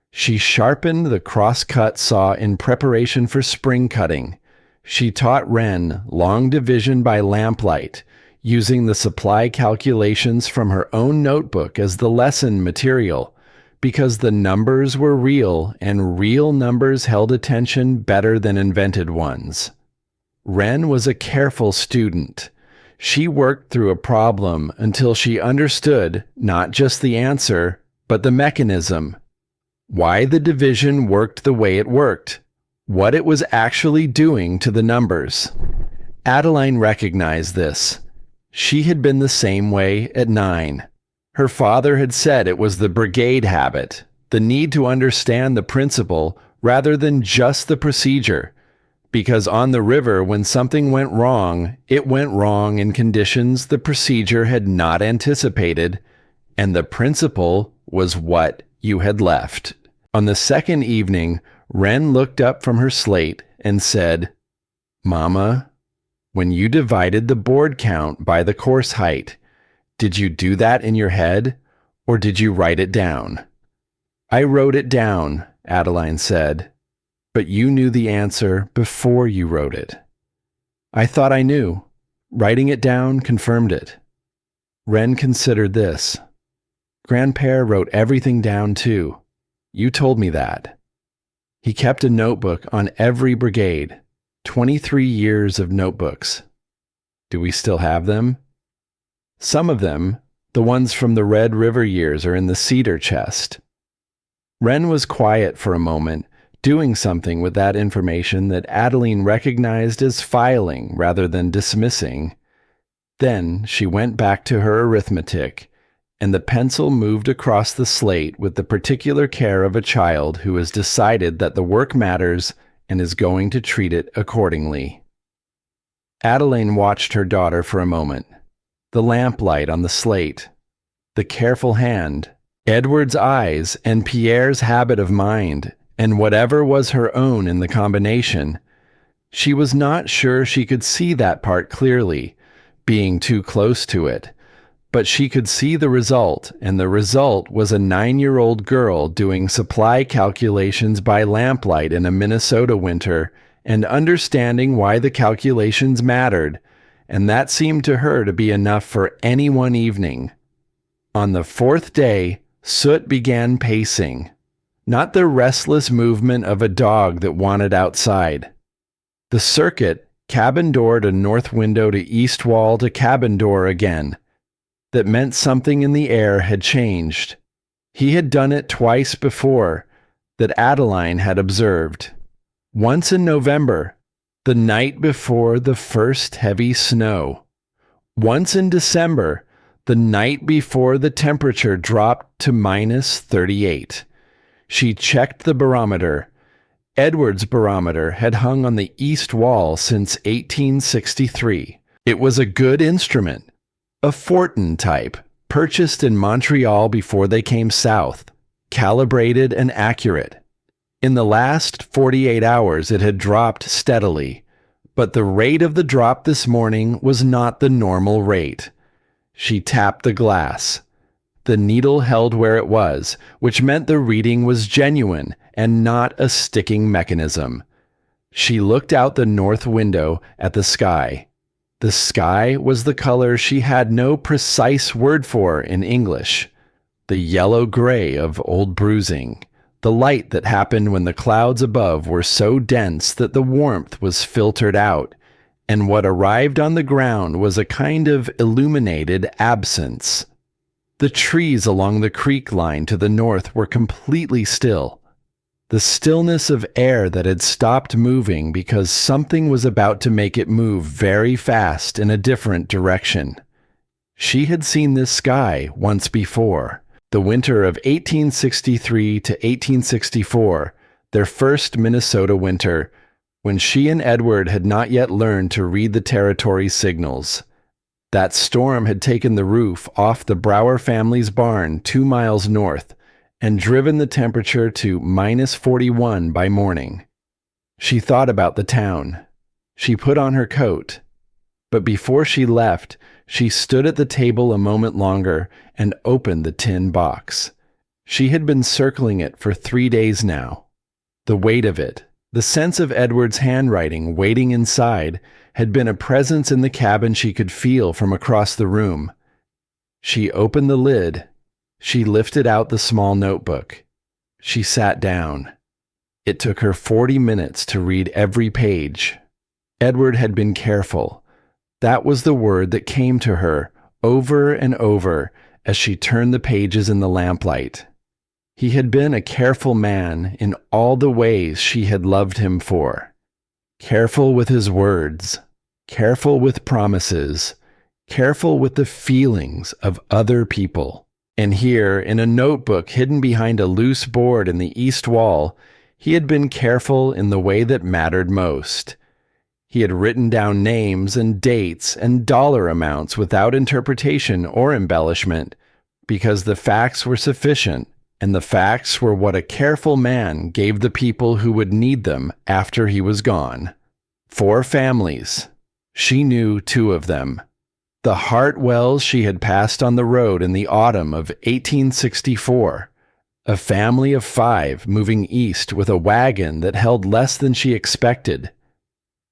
She sharpened the cross-cut saw in preparation for spring cutting. She taught Wren long division by lamplight, using the supply calculations from her own notebook as the lesson material, because the numbers were real and real numbers held attention better than invented ones. Wren was a careful student. She worked through a problem until she understood not just the answer, but the mechanism. Why the division worked the way it worked. What it was actually doing to the numbers. Adeline recognized this. She had been the same way at 9. Her father had said it was the brigade habit, the need to understand the principle rather than just the procedure. Because on the river, when something went wrong, it went wrong in conditions the procedure had not anticipated, and the principle was what you had left. On the second evening, Wren looked up from her slate and said, "Mama, when you divided the board count by the course height, did you do that in your head, or did you write it down?" "I wrote it down," Adeline said. "But you knew the answer before you wrote it." "I thought I knew. Writing it down confirmed it." Wren considered this. "Grandpere wrote everything down too. You told me that." He kept a notebook on every brigade, 23 years of notebooks. Do we still have them? Some of them, the ones from the Red River years, are in the cedar chest. Wren was quiet for a moment, doing something with that information that Adeline recognized as filing rather than dismissing. Then she went back to her arithmetic, and the pencil moved across the slate with the particular care of a child who has decided that the work matters and is going to treat it accordingly. Adeline watched her daughter for a moment. The lamplight on the slate, the careful hand, Edward's eyes, and Pierre's habit of mind, and whatever was her own in the combination. She was not sure she could see that part clearly, being too close to it, but she could see the result, and the result was a 9-year-old girl doing supply calculations by lamplight in a Minnesota winter and understanding why the calculations mattered, and that seemed to her to be enough for any one evening. On the fourth day, Soot began pacing, not the restless movement of a dog that wanted outside. The circuit, cabin door to north window to east wall to cabin door again, that meant something in the air had changed. He had done it twice before, that Adeline had observed. Once in November, the night before the first heavy snow. Once in December, the night before the temperature dropped to -38. She checked the barometer. Edward's barometer had hung on the east wall since 1863. It was a good instrument, a Fortin type, purchased in Montreal before they came south, calibrated and accurate. In the last 48 hours it had dropped steadily, but the rate of the drop this morning was not the normal rate. She tapped the glass. The needle held where it was, which meant the reading was genuine and not a sticking mechanism. She looked out the north window at the sky. The sky was the color she had no precise word for in English. The yellow-gray of old bruising. The light that happened when the clouds above were so dense that the warmth was filtered out, and what arrived on the ground was a kind of illuminated absence. The trees along the creek line to the north were completely still. The stillness of air that had stopped moving because something was about to make it move very fast in a different direction. She had seen this sky once before, the winter of 1863 to 1864, their first Minnesota winter, when she and Edward had not yet learned to read the territory signals. That storm had taken the roof off the Brower family's barn 2 miles north, and driven the temperature to -41 by morning. She thought about the town. She put on her coat. But before she left, she stood at the table a moment longer and opened the tin box. She had been circling it for 3 days now. The weight of it, the sense of Edward's handwriting waiting inside, had been a presence in the cabin she could feel from across the room. She opened the lid. She lifted out the small notebook. She sat down. It took her 40 minutes to read every page. Edward had been careful. That was the word that came to her over and over as she turned the pages in the lamplight. He had been a careful man in all the ways she had loved him for. Careful with his words, careful with promises, careful with the feelings of other people. And here, in a notebook hidden behind a loose board in the east wall, he had been careful in the way that mattered most. He had written down names and dates and dollar amounts without interpretation or embellishment, because the facts were sufficient, and the facts were what a careful man gave the people who would need them after he was gone. 4 families. She knew 2 of them. The Hartwells she had passed on the road in the autumn of 1864. A family of 5 moving east with a wagon that held less than she expected.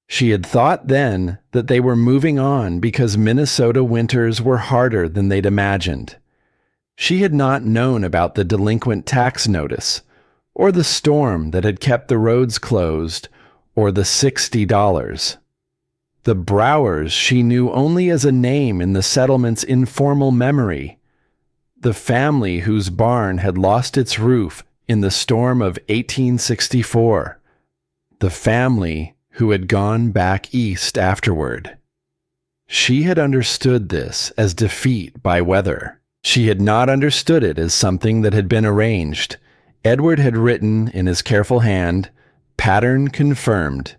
She had thought then that they were moving on because Minnesota winters were harder than they'd imagined. She had not known about the delinquent tax notice, or the storm that had kept the roads closed, or the $60. The Browers she knew only as a name in the settlement's informal memory. The family whose barn had lost its roof in the storm of 1864. The family who had gone back east afterward. She had understood this as defeat by weather. She had not understood it as something that had been arranged. Edward had written in his careful hand, "Pattern confirmed.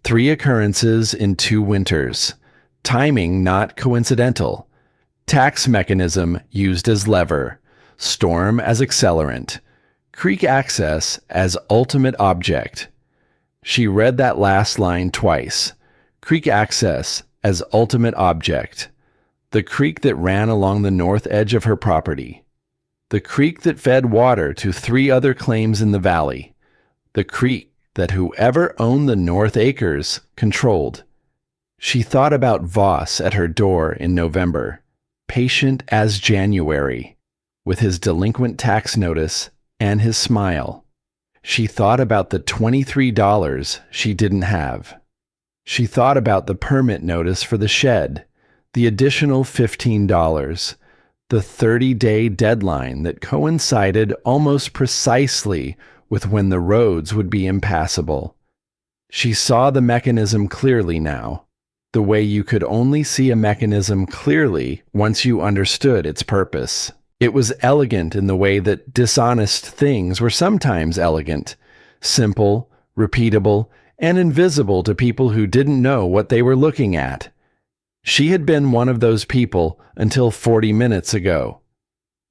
3 occurrences in 2 winters. Timing not coincidental. Tax mechanism used as lever. Storm as accelerant. Creek access as ultimate object. She read that last line twice. Creek access as ultimate object. The creek that ran along the north edge of her property. The creek that fed water to 3 other claims in the valley. The creek that whoever owned the North Acres controlled. She thought about Voss at her door in November, patient as January, with his delinquent tax notice and his smile. She thought about the $23 she didn't have. She thought about the permit notice for the shed, the additional $15, the 30-day deadline that coincided almost precisely with when the roads would be impassable. She saw the mechanism clearly now, the way you could only see a mechanism clearly once you understood its purpose. It was elegant in the way that dishonest things were sometimes elegant, simple, repeatable, and invisible to people who didn't know what they were looking at. She had been one of those people until 40 minutes ago.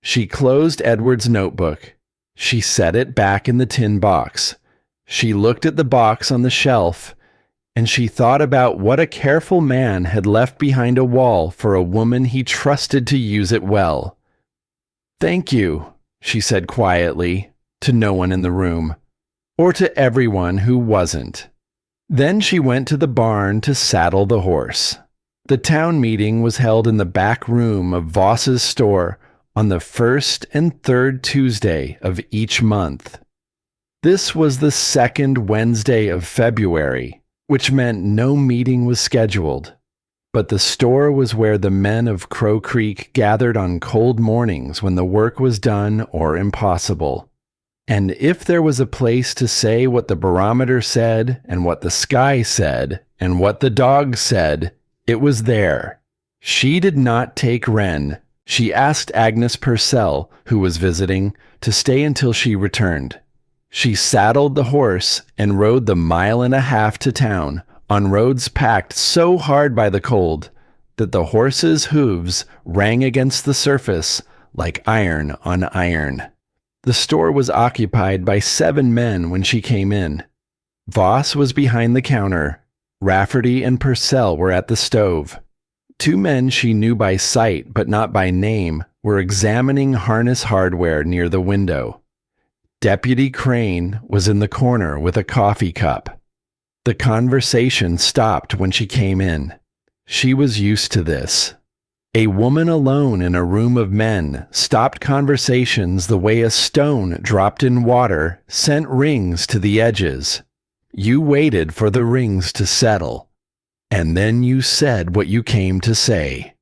She closed Edward's notebook. She set it back in the tin box. She looked at the box on the shelf, and she thought about what a careful man had left behind a wall for a woman he trusted to use it well. "Thank you," she said quietly, to no one in the room, or to everyone who wasn't. Then she went to the barn to saddle the horse. The town meeting was held in the back room of Voss's store on the 1st and 3rd Tuesday of each month. This was the 2nd Wednesday of February, which meant no meeting was scheduled. But the store was where the men of Crow Creek gathered on cold mornings when the work was done or impossible. And if there was a place to say what the barometer said, and what the sky said, and what the dogs said, it was there. She did not take Wren. She asked Agnes Purcell, who was visiting, to stay until she returned. She saddled the horse and rode the 1.5 miles to town, on roads packed so hard by the cold that the horse's hooves rang against the surface like iron on iron. The store was occupied by 7 men when she came in. Voss was behind the counter. Rafferty and Purcell were at the stove. 2 men she knew by sight but not by name were examining harness hardware near the window. Deputy Crane was in the corner with a coffee cup. The conversation stopped when she came in. She was used to this. A woman alone in a room of men stopped conversations the way a stone dropped in water sent rings to the edges. You waited for the rings to settle, and then you said what you came to say.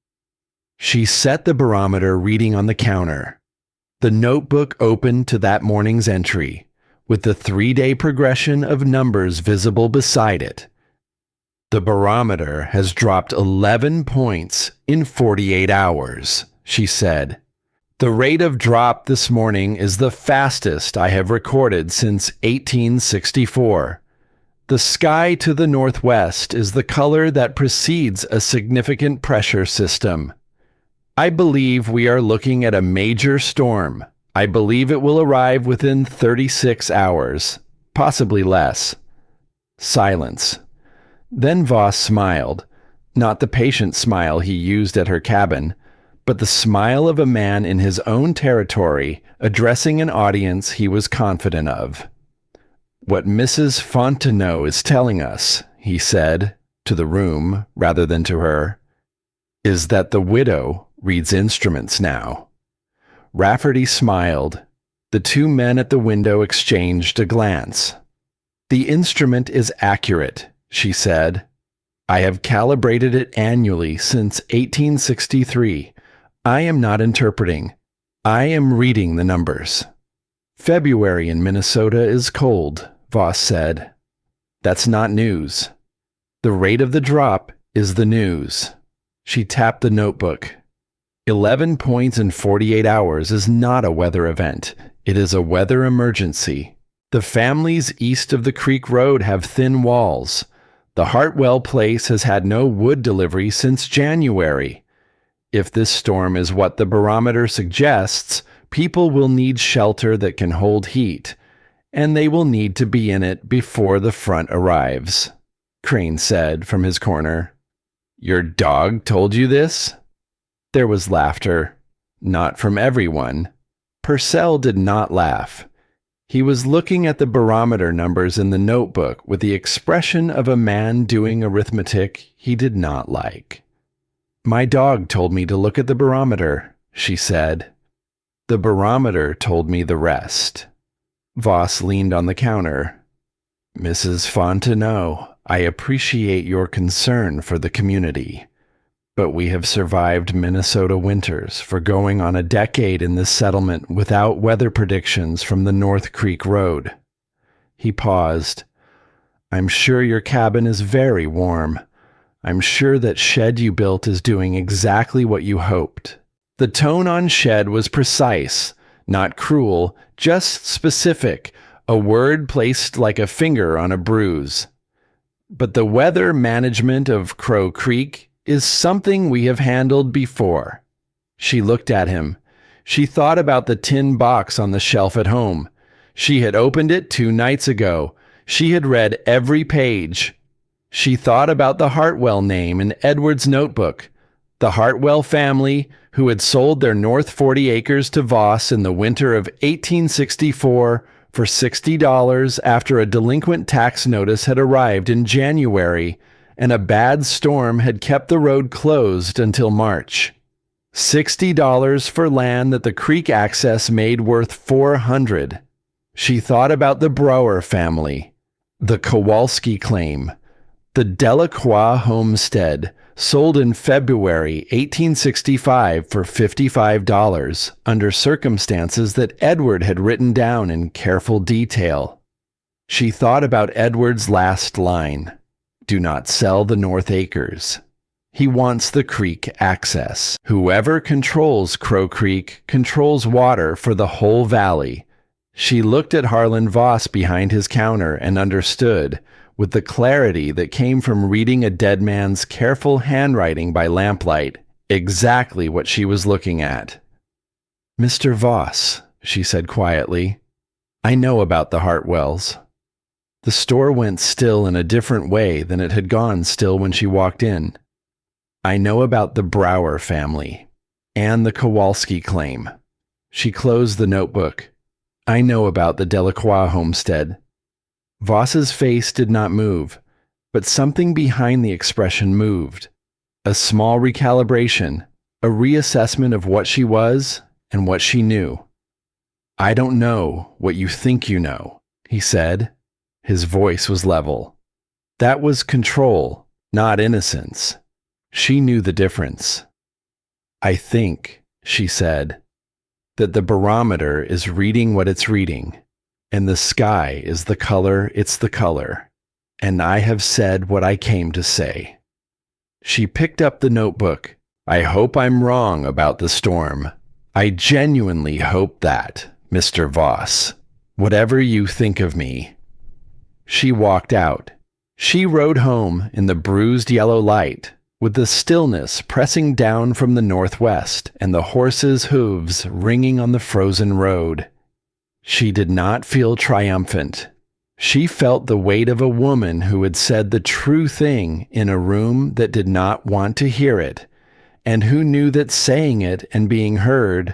She set the barometer reading on the counter. The notebook opened to that morning's entry, with the 3-day progression of numbers visible beside it. The barometer has dropped 11 points in 48 hours, she said. The rate of drop this morning is the fastest I have recorded since 1864. The sky to the northwest is the color that precedes a significant pressure system. I believe we are looking at a major storm. I believe it will arrive within 36 hours, possibly less. Silence. Then Voss smiled, not the patient smile he used at her cabin, but the smile of a man in his own territory addressing an audience he was confident of. "What Mrs. Fontenot is telling us," he said, to the room rather than to her, "is that the widow reads instruments now." Rafferty smiled. The 2 men at the window exchanged a glance. "The instrument is accurate," she said. "I have calibrated it annually since 1863. I am not interpreting. I am reading the numbers." "February in Minnesota is cold," Voss said. "That's not news. The rate of the drop is the news." She tapped the notebook. 11 points in 48 hours is not a weather event. It is a weather emergency. The families east of the Creek Road have thin walls. The Hartwell place has had no wood delivery since January. If this storm is what the barometer suggests, People will need shelter that can hold heat, and they will need to be in it before the front arrives," Crane said from his corner. "Your dog told you this?" There was laughter. Not from everyone. Purcell did not laugh. He was looking at the barometer numbers in the notebook with the expression of a man doing arithmetic he did not like. "My dog told me to look at the barometer," she said. "The barometer told me the rest." Voss leaned on the counter. "Mrs. Fontenot, I appreciate your concern for the community, but we have survived Minnesota winters for going on a decade in this settlement without weather predictions from the North Creek Road." He paused. "I'm sure your cabin is very warm. I'm sure that shed you built is doing exactly what you hoped." The tone on shed was precise, not cruel, just specific, a word placed like a finger on a bruise. "But the weather management of Crow Creek is something we have handled before." She looked at him. She thought about the tin box on the shelf at home. She had opened it 2 nights ago. She had read every page. She thought about the Hartwell name in Edward's notebook. The Hartwell family, who had sold their North 40 acres to Voss in the winter of 1864 for $60 after a delinquent tax notice had arrived in January, and a bad storm had kept the road closed until March. $60 for land that the creek access made worth $400. She thought about the Brower family, the Kowalski claim, the Delacroix homestead, sold in February 1865 for $55 under circumstances that Edward had written down in careful detail. She thought about Edward's last line. Do not sell the North Acres. He wants the creek access. Whoever controls Crow Creek controls water for the whole valley. She looked at Harlan Voss behind his counter and understood, with the clarity that came from reading a dead man's careful handwriting by lamplight, exactly what she was looking at. "Mr. Voss," she said quietly, "I know about the Hartwells." The store went still in a different way than it had gone still when she walked in. "I know about the Brower family and the Kowalski claim." She closed the notebook. "I know about the Delacroix homestead." Voss's face did not move, but something behind the expression moved. A small recalibration, a reassessment of what she was and what she knew. "I don't know what you think you know," he said. His voice was level. That was control, not innocence. She knew the difference. "I think," she said, "that the barometer is reading what it's reading, and the sky is the color it's the color, and I have said what I came to say." She picked up the notebook. "I hope I'm wrong about the storm. I genuinely hope that, Mr. Voss, whatever you think of me." She walked out. She rode home in the bruised yellow light, with the stillness pressing down from the northwest and the horses' hooves ringing on the frozen road. She did not feel triumphant. She felt the weight of a woman who had said the true thing in a room that did not want to hear it, and who knew that saying it and being heard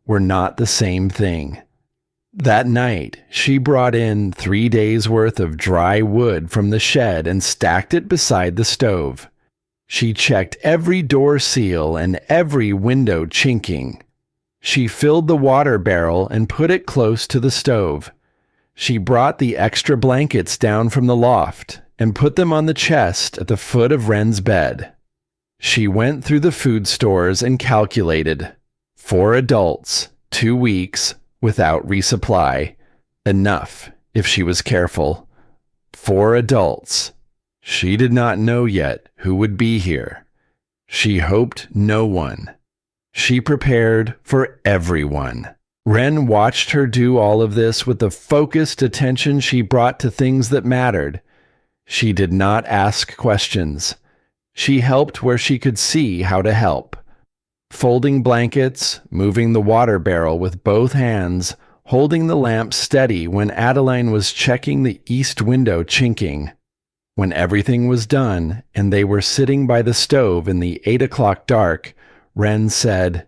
were not the same thing. That night, she brought in 3 days' worth of dry wood from the shed and stacked it beside the stove. She checked every door seal and every window chinking. She filled the water barrel and put it close to the stove. She brought the extra blankets down from the loft and put them on the chest at the foot of Wren's bed. She went through the food stores and calculated. 4 adults, 2 weeks, without resupply. Enough, if she was careful. 4 adults. She did not know yet who would be here. She hoped no one. She prepared for everyone. Wren watched her do all of this with the focused attention she brought to things that mattered. She did not ask questions. She helped where she could see how to help. folding blankets, moving the water barrel with both hands, holding the lamp steady when Adeline was checking the east window chinking. When everything was done and they were sitting by the stove in the 8 o'clock dark, Wren said,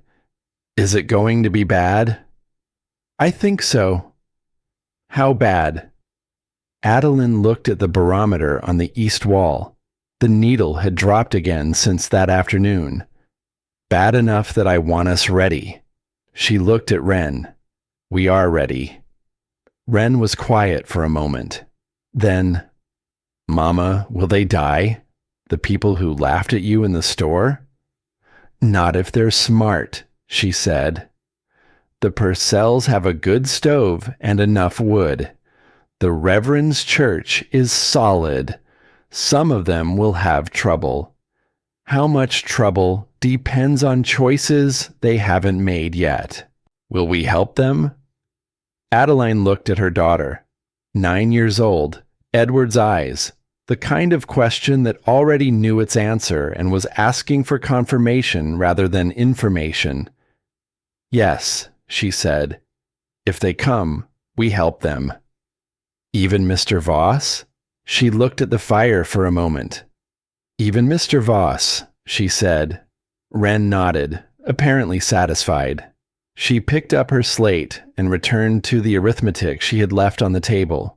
"Is it going to be bad?" "I think so." "How bad?" Adeline looked at the barometer on the east wall. The needle had dropped again since that afternoon. "Bad enough that I want us ready." She looked at Wren. "We are ready." Wren was quiet for a moment. Then, "Mama, will they die? The people who laughed at you in the store?" "Not if they're smart," she said. "The Purcells have a good stove and enough wood. The Reverend's church is solid. Some of them will have trouble. How much trouble depends on choices they haven't made yet. Will we help them?" Adeline looked at her daughter. 9 years old, Edward's eyes, the kind of question that already knew its answer and was asking for confirmation rather than information. "Yes," she said. "If they come, we help them." "Even Mr. Voss?" She looked at the fire for a moment. "Even Mr. Voss," she said. Wren nodded, apparently satisfied. She picked up her slate and returned to the arithmetic she had left on the table.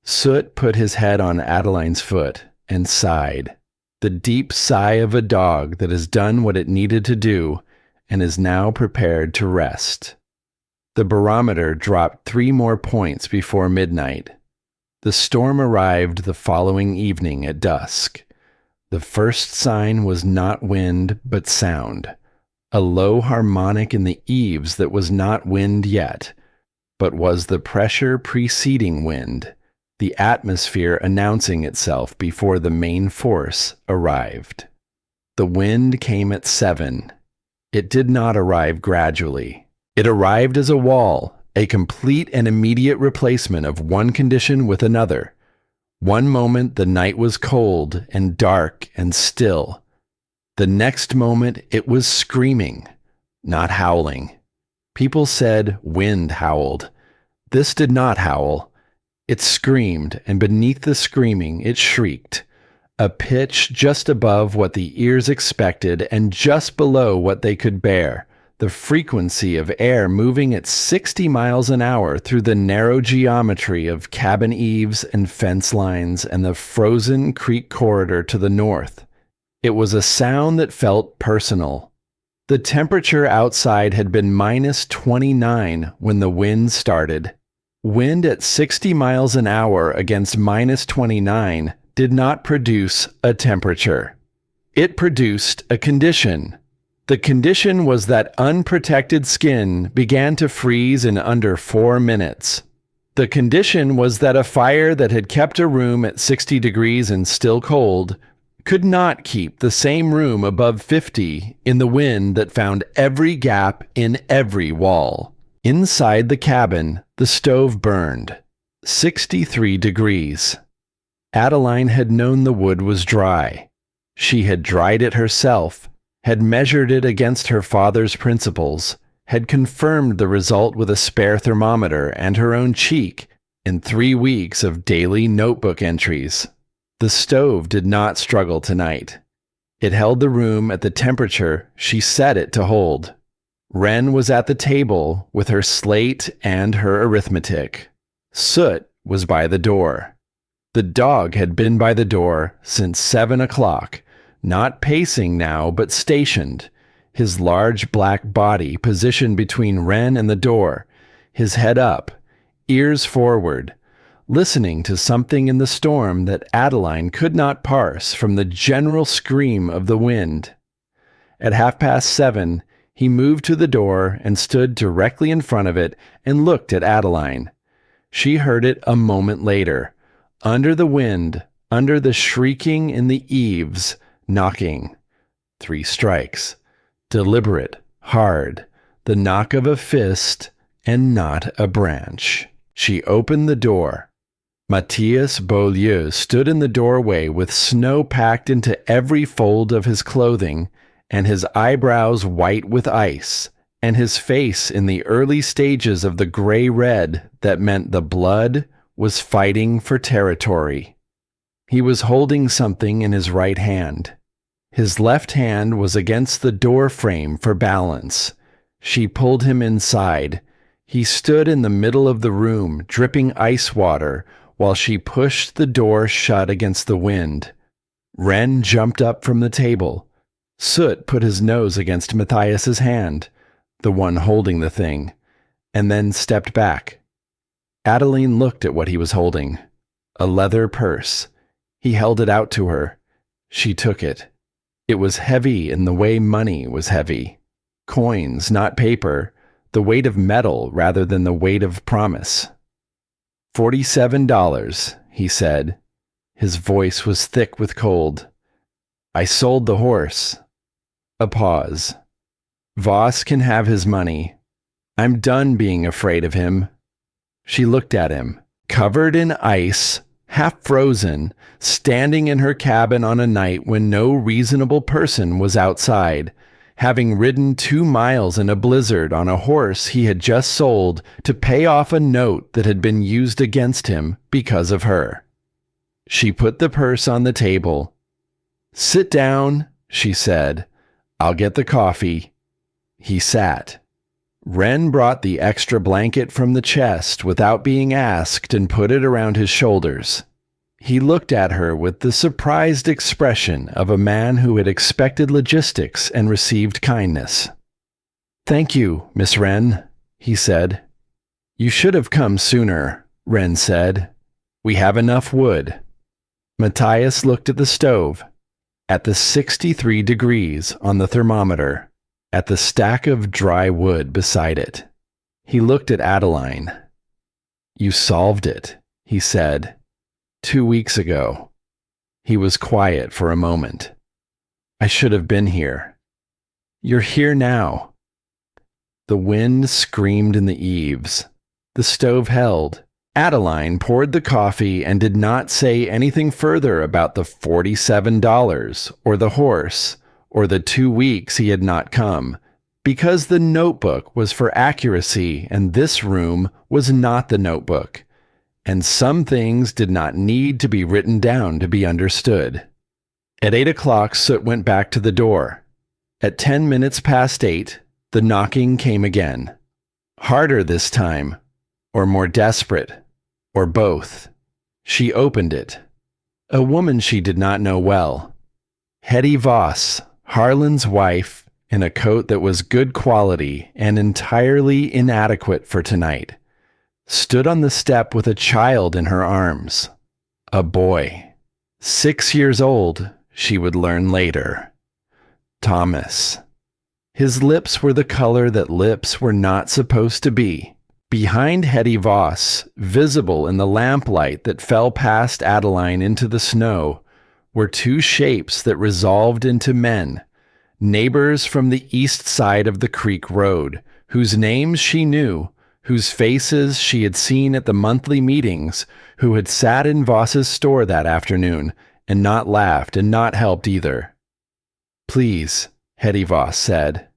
Soot put his head on Adeline's foot and sighed. The deep sigh of a dog that has done what it needed to do and is now prepared to rest. The barometer dropped 3 more points before midnight. The storm arrived the following evening at dusk. The first sign was not wind but sound, a low harmonic in the eaves that was not wind yet, but was the pressure preceding wind, the atmosphere announcing itself before the main force arrived. The wind came at 7. It did not arrive gradually. It arrived as a wall, a complete and immediate replacement of one condition with another. One moment the night was cold and dark and still. The next moment it was screaming, not howling. People said wind howled. This did not howl. It screamed, and beneath the screaming it shrieked, a pitch just above what the ears expected and just below what they could bear. The frequency of air moving at 60 miles an hour through the narrow geometry of cabin eaves and fence lines and the frozen creek corridor to the north. It was a sound that felt personal. The temperature outside had been -29 when the wind started. Wind at 60 miles an hour against -29 did not produce a temperature. It produced a condition. The condition was that unprotected skin began to freeze in under 4 minutes. The condition was that a fire that had kept a room at 60 degrees and still cold could not keep the same room above 50 in the wind that found every gap in every wall. Inside the cabin, the stove burned. 63 degrees. Adeline had known the wood was dry. She had dried it herself, had measured it against her father's principles, had confirmed the result with a spare thermometer and her own cheek in 3 weeks of daily notebook entries. The stove did not struggle tonight. It held the room at the temperature she set it to hold. Wren was at the table with her slate and her arithmetic. Soot was by the door. The dog had been by the door since 7 o'clock, not pacing now, but stationed, his large black body positioned between Wren and the door, his head up, ears forward, listening to something in the storm that Adeline could not parse from the general scream of the wind. At 7:30, he moved to the door and stood directly in front of it and looked at Adeline. She heard it a moment later, under the wind, under the shrieking in the eaves, knocking. 3 strikes. Deliberate, hard, the knock of a fist and not a branch. She opened the door. Matthias Beaulieu stood in the doorway with snow packed into every fold of his clothing and his eyebrows white with ice, and his face in the early stages of the gray-red that meant the blood was fighting for territory. He was holding something in his right hand. His left hand was against the door frame for balance. She pulled him inside. He stood in the middle of the room, dripping ice water, while she pushed the door shut against the wind. Wren jumped up from the table. Soot put his nose against Matthias's hand, the one holding the thing, and then stepped back. Adeline looked at what he was holding. A leather purse. He held it out to her. She took it. It was heavy in the way money was heavy. Coins, not paper, the weight of metal rather than the weight of promise. $47, he said. His voice was thick with cold. I sold the horse. A pause. Voss can have his money. I'm done being afraid of him. She looked at him, covered in ice, half frozen, standing in her cabin on a night when no reasonable person was outside, having ridden 2 miles in a blizzard on a horse he had just sold to pay off a note that had been used against him because of her. She put the purse on the table. Sit down, she said. I'll get the coffee. He sat. Wren brought the extra blanket from the chest without being asked and put it around his shoulders. He looked at her with the surprised expression of a man who had expected logistics and received kindness. Thank you, Miss Wren, he said. You should have come sooner, Wren said. We have enough wood. Matthias looked at the stove, at the 63 degrees on the thermometer, at the stack of dry wood beside it. He looked at Adeline. You solved it, he said. 2 weeks ago. He was quiet for a moment. I should have been here. You're here now. The wind screamed in the eaves. The stove held. Adeline poured the coffee and did not say anything further about the $47 or the horse or the 2 weeks he had not come, because the notebook was for accuracy and this room was not the notebook. And some things did not need to be written down to be understood. At 8 o'clock, Soot went back to the door. At 10 minutes past 8, the knocking came again. Harder this time, or more desperate, or both. She opened it. A woman she did not know well. Hetty Voss, Harlan's wife, in a coat that was good quality and entirely inadequate for tonight, stood on the step with a child in her arms. A boy. 6 years old, she would learn later. Thomas. His lips were the color that lips were not supposed to be. Behind Hetty Voss, visible in the lamplight that fell past Adeline into the snow, were 2 shapes that resolved into men, neighbors from the east side of the creek road, whose names she knew, whose faces she had seen at the monthly meetings, who had sat in Voss's store that afternoon and not laughed and not helped either. Please, Hetty Voss said.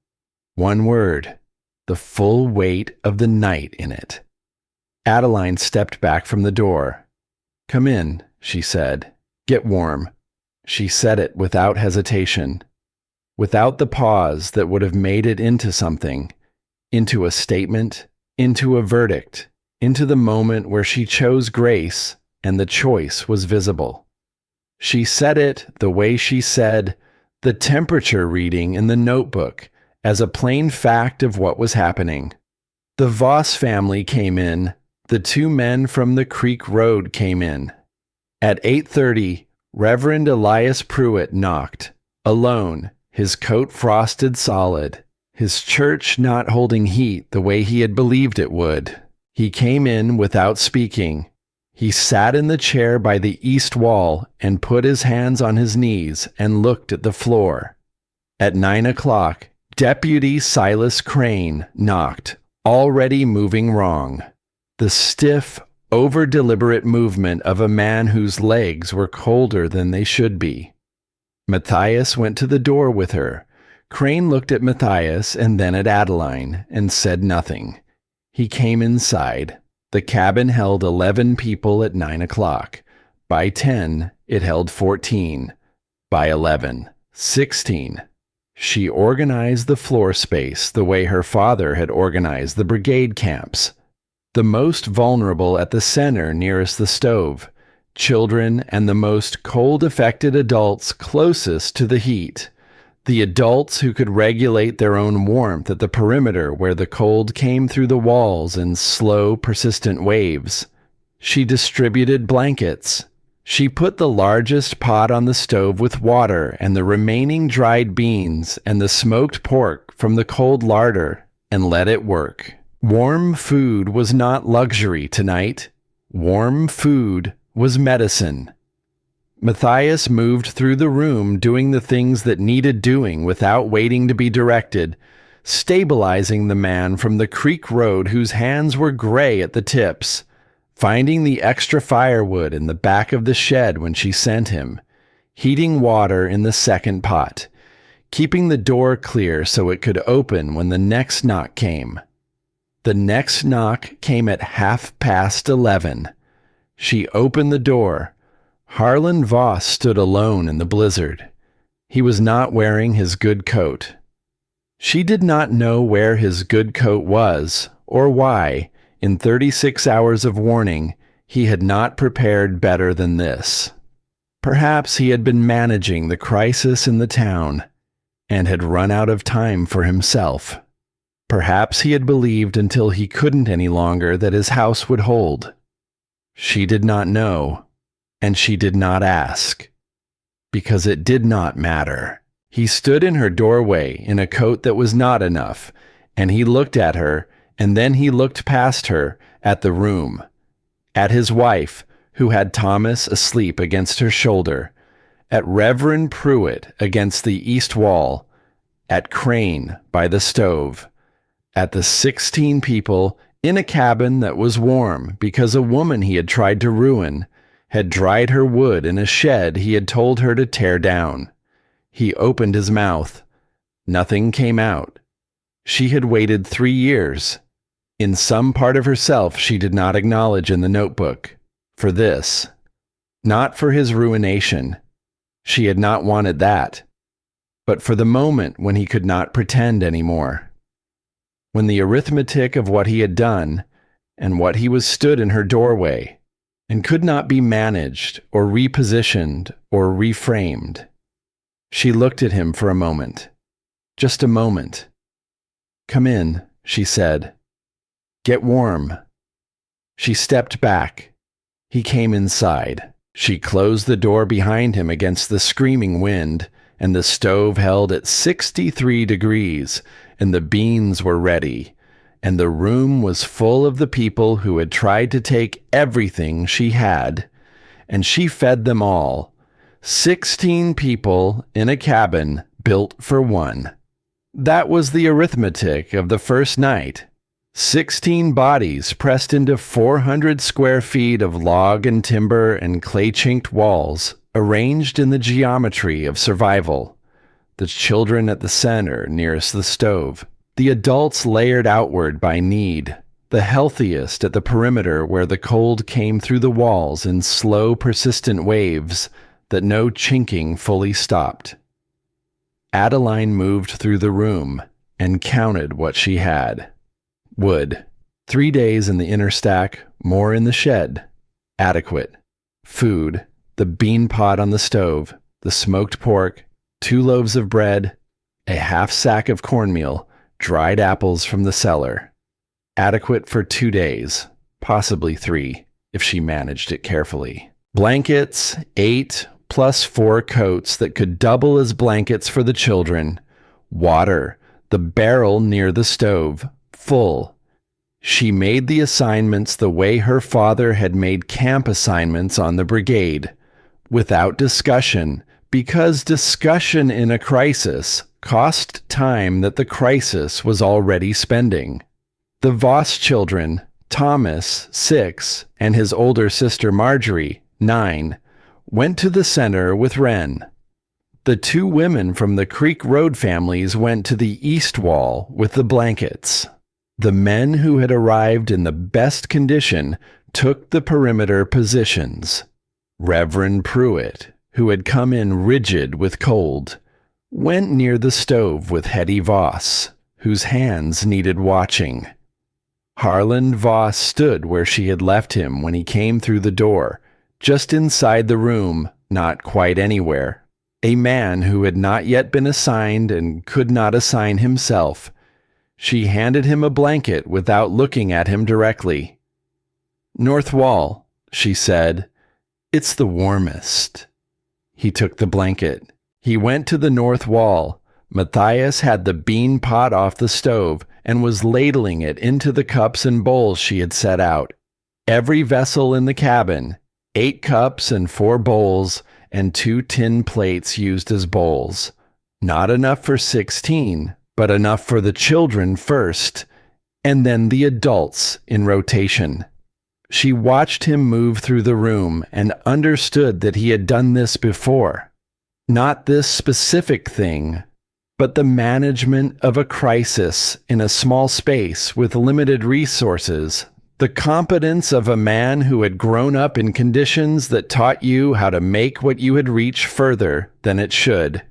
One word, the full weight of the night in it. Adeline stepped back from the door. Come in, she said. Get warm. She said it without hesitation, without the pause that would have made it into something, into a statement, into a verdict, into the moment where she chose grace and the choice was visible. She said it the way she said the temperature reading in the notebook as a plain fact of what was happening. The Voss family came in. The 2 men from the Creek Road came in. At 8:30, Reverend Elias Pruitt knocked, alone, his coat frosted solid, his church not holding heat the way he had believed it would. He came in without speaking. He sat in the chair by the east wall and put his hands on his knees and looked at the floor. At 9 o'clock, Deputy Silas Crane knocked, already moving wrong. The stiff, over-deliberate movement of a man whose legs were colder than they should be. Matthias went to the door with her, Crane looked at Matthias and then at Adeline and said nothing. He came inside. The cabin held 11 people at 9 o'clock. By 10, it held 14. By 11, 16. She organized the floor space the way her father had organized the brigade camps. The most vulnerable at the center nearest the stove, children and the most cold-affected adults closest to the heat. The adults who could regulate their own warmth at the perimeter where the cold came through the walls in slow, persistent waves. She distributed blankets. She put the largest pot on the stove with water and the remaining dried beans and the smoked pork from the cold larder and let it work. Warm food was not luxury tonight. Warm food was medicine. Matthias moved through the room doing the things that needed doing without waiting to be directed, stabilizing the man from the creek road whose hands were gray at the tips, finding the extra firewood in the back of the shed when she sent him, heating water in the second pot, keeping the door clear so it could open when the next knock came. The next knock came at 11:30. She opened the door. Harlan Voss stood alone in the blizzard. He was not wearing his good coat. She did not know where his good coat was, or why, in 36 hours of warning, he had not prepared better than this. Perhaps he had been managing the crisis in the town, and had run out of time for himself. Perhaps he had believed until he couldn't any longer that his house would hold. She did not know. And she did not ask, because it did not matter. He stood in her doorway in a coat that was not enough, and he looked at her, and then he looked past her at the room, at his wife, who had Thomas asleep against her shoulder, at Reverend Pruitt against the east wall, at Crane by the stove, at the 16 people in a cabin that was warm because a woman he had tried to ruin had dried her wood in a shed he had told her to tear down. He opened his mouth. Nothing came out. She had waited 3 years. In some part of herself she did not acknowledge in the notebook. For this. Not for his ruination. She had not wanted that. But for the moment when he could not pretend anymore. When the arithmetic of what he had done, and what he was stood in her doorway, and could not be managed or repositioned or reframed. She looked at him for a moment. Just a moment. "Come in," she said. "Get warm." She stepped back. He came inside. She closed the door behind him against the screaming wind, and the stove held at 63 degrees, and the beans were ready. And the room was full of the people who had tried to take everything she had, and she fed them all. 16 people in a cabin built for one. That was the arithmetic of the first night. 16 bodies pressed into 400 square feet of log and timber and clay-chinked walls, arranged in the geometry of survival. The children at the center nearest the stove. The adults layered outward by need, the healthiest at the perimeter where the cold came through the walls in slow, persistent waves that no chinking fully stopped. Adeline moved through the room and counted what she had. Wood. 3 days in the inner stack, more in the shed. Adequate. Food. The bean pot on the stove, the smoked pork, 2 loaves of bread, a half sack of cornmeal, dried apples from the cellar. Adequate for 2 days, possibly 3, if she managed it carefully. Blankets, 8 plus 4 coats that could double as blankets for the children. Water, the barrel near the stove, full. She made the assignments the way her father had made camp assignments on the brigade, without discussion, because discussion in a crisis cost time that the crisis was already spending. The Voss children, Thomas, 6, and his older sister Marjorie, 9, went to the center with Wren. The two women from the Creek Road families went to the east wall with the blankets. The men who had arrived in the best condition took the perimeter positions. Reverend Pruitt, who had come in rigid with cold, went near the stove with Hetty Voss, whose hands needed watching. Harland Voss stood where she had left him when he came through the door, just inside the room, not quite anywhere. A man who had not yet been assigned and could not assign himself. She handed him a blanket without looking at him directly. "North wall," she said. "It's the warmest." He took the blanket. He went to the north wall. Matthias had the bean pot off the stove and was ladling it into the cups and bowls she had set out. Every vessel in the cabin, 8 cups and 4 bowls, and 2 tin plates used as bowls. Not enough for 16, but enough for the children first, and then the adults in rotation. She watched him move through the room and understood that he had done this before. Not this specific thing, but the management of a crisis in a small space with limited resources. The competence of a man who had grown up in conditions that taught you how to make what you had reached further than it should.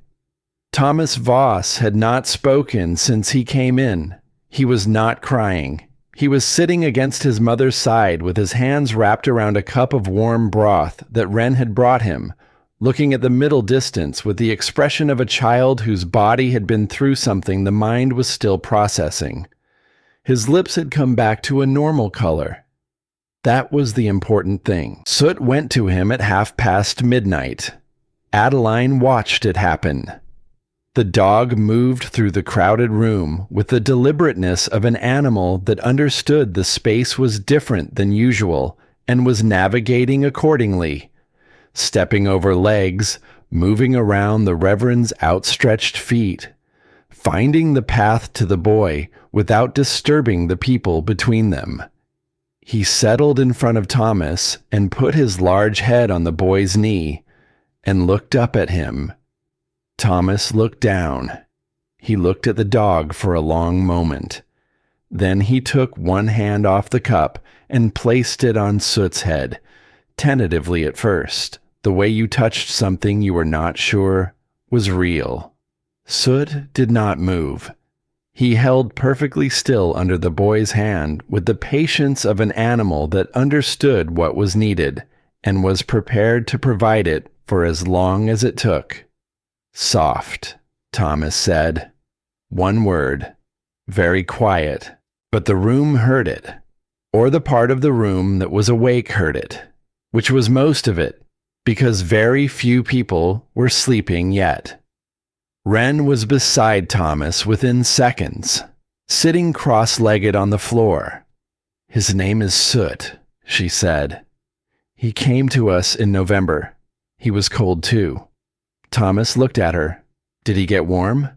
Thomas Voss had not spoken since he came in. He was not crying. He was sitting against his mother's side with his hands wrapped around a cup of warm broth that Wren had brought him, looking at the middle distance with the expression of a child whose body had been through something the mind was still processing. His lips had come back to a normal color. That was the important thing. Soot went to him at midnight. Adeline watched it happen. The dog moved through the crowded room with the deliberateness of an animal that understood the space was different than usual and was navigating accordingly, stepping over legs, moving around the Reverend's outstretched feet, finding the path to the boy without disturbing the people between them. He settled in front of Thomas and put his large head on the boy's knee and looked up at him. Thomas looked down. He looked at the dog for a long moment. Then he took one hand off the cup and placed it on Soot's head, tentatively at first. The way you touched something you were not sure was real. Soot did not move. He held perfectly still under the boy's hand with the patience of an animal that understood what was needed and was prepared to provide it for as long as it took. "Soft," Thomas said. One word. Very quiet. But the room heard it. Or the part of the room that was awake heard it. Which was most of it, because very few people were sleeping yet. Wren was beside Thomas within seconds, sitting cross-legged on the floor. "His name is Soot," she said. "He came to us in November. He was cold too." Thomas looked at her. "Did he get warm?"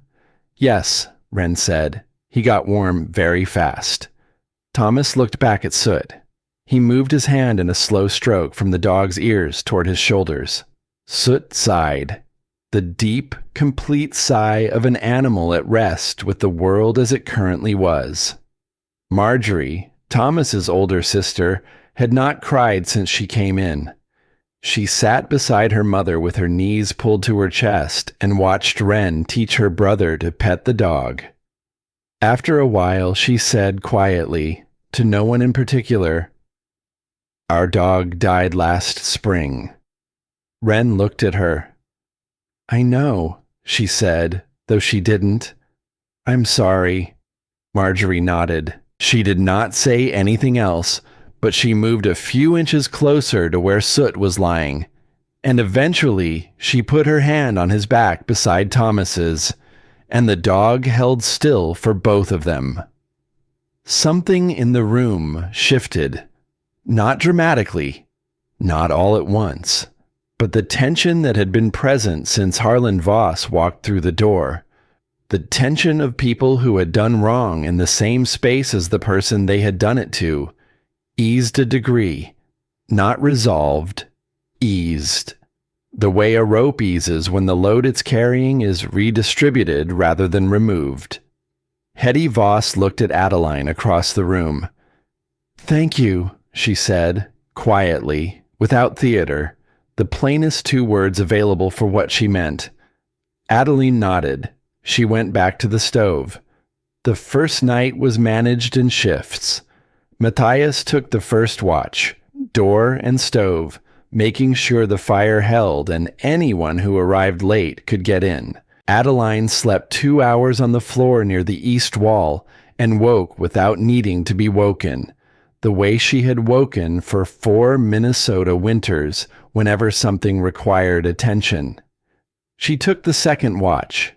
"Yes," Wren said. "He got warm very fast." Thomas looked back at Soot. He moved his hand in a slow stroke from the dog's ears toward his shoulders. Soot sighed. The deep, complete sigh of an animal at rest with the world as it currently was. Marjorie, Thomas's older sister, had not cried since she came in. She sat beside her mother with her knees pulled to her chest and watched Wren teach her brother to pet the dog. After a while, she said quietly, to no one in particular, "Our dog died last spring." Wren looked at her. "I know," she said, though she didn't. "I'm sorry." Marjorie nodded. She did not say anything else, but she moved a few inches closer to where Soot was lying, and eventually she put her hand on his back beside Thomas's, and the dog held still for both of them. Something in the room shifted, not dramatically, not all at once, but the tension that had been present since Harland Voss walked through the door, the tension of people who had done wrong in the same space as the person they had done it to, eased a degree, not resolved, eased. The way a rope eases when the load it's carrying is redistributed rather than removed. Hetty Voss looked at Adeline across the room. "Thank you," she said, quietly, without theater, the plainest two words available for what she meant. Adeline nodded. She went back to the stove. The first night was managed in shifts. Matthias took the first watch, door and stove, making sure the fire held and anyone who arrived late could get in. Adeline slept 2 hours on the floor near the east wall and woke without needing to be woken, the way she had woken for 4 Minnesota winters whenever something required attention. She took the second watch.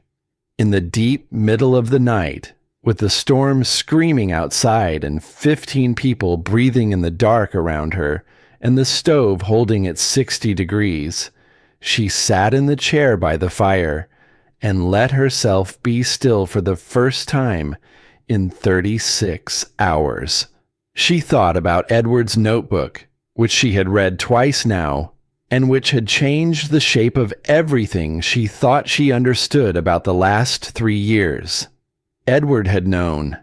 In the deep middle of the night, with the storm screaming outside and 15 people breathing in the dark around her, and the stove holding at 60 degrees, she sat in the chair by the fire and let herself be still for the first time in 36 hours. She thought about Edward's notebook, which she had read twice now, and which had changed the shape of everything she thought she understood about the last 3 years. Edward had known.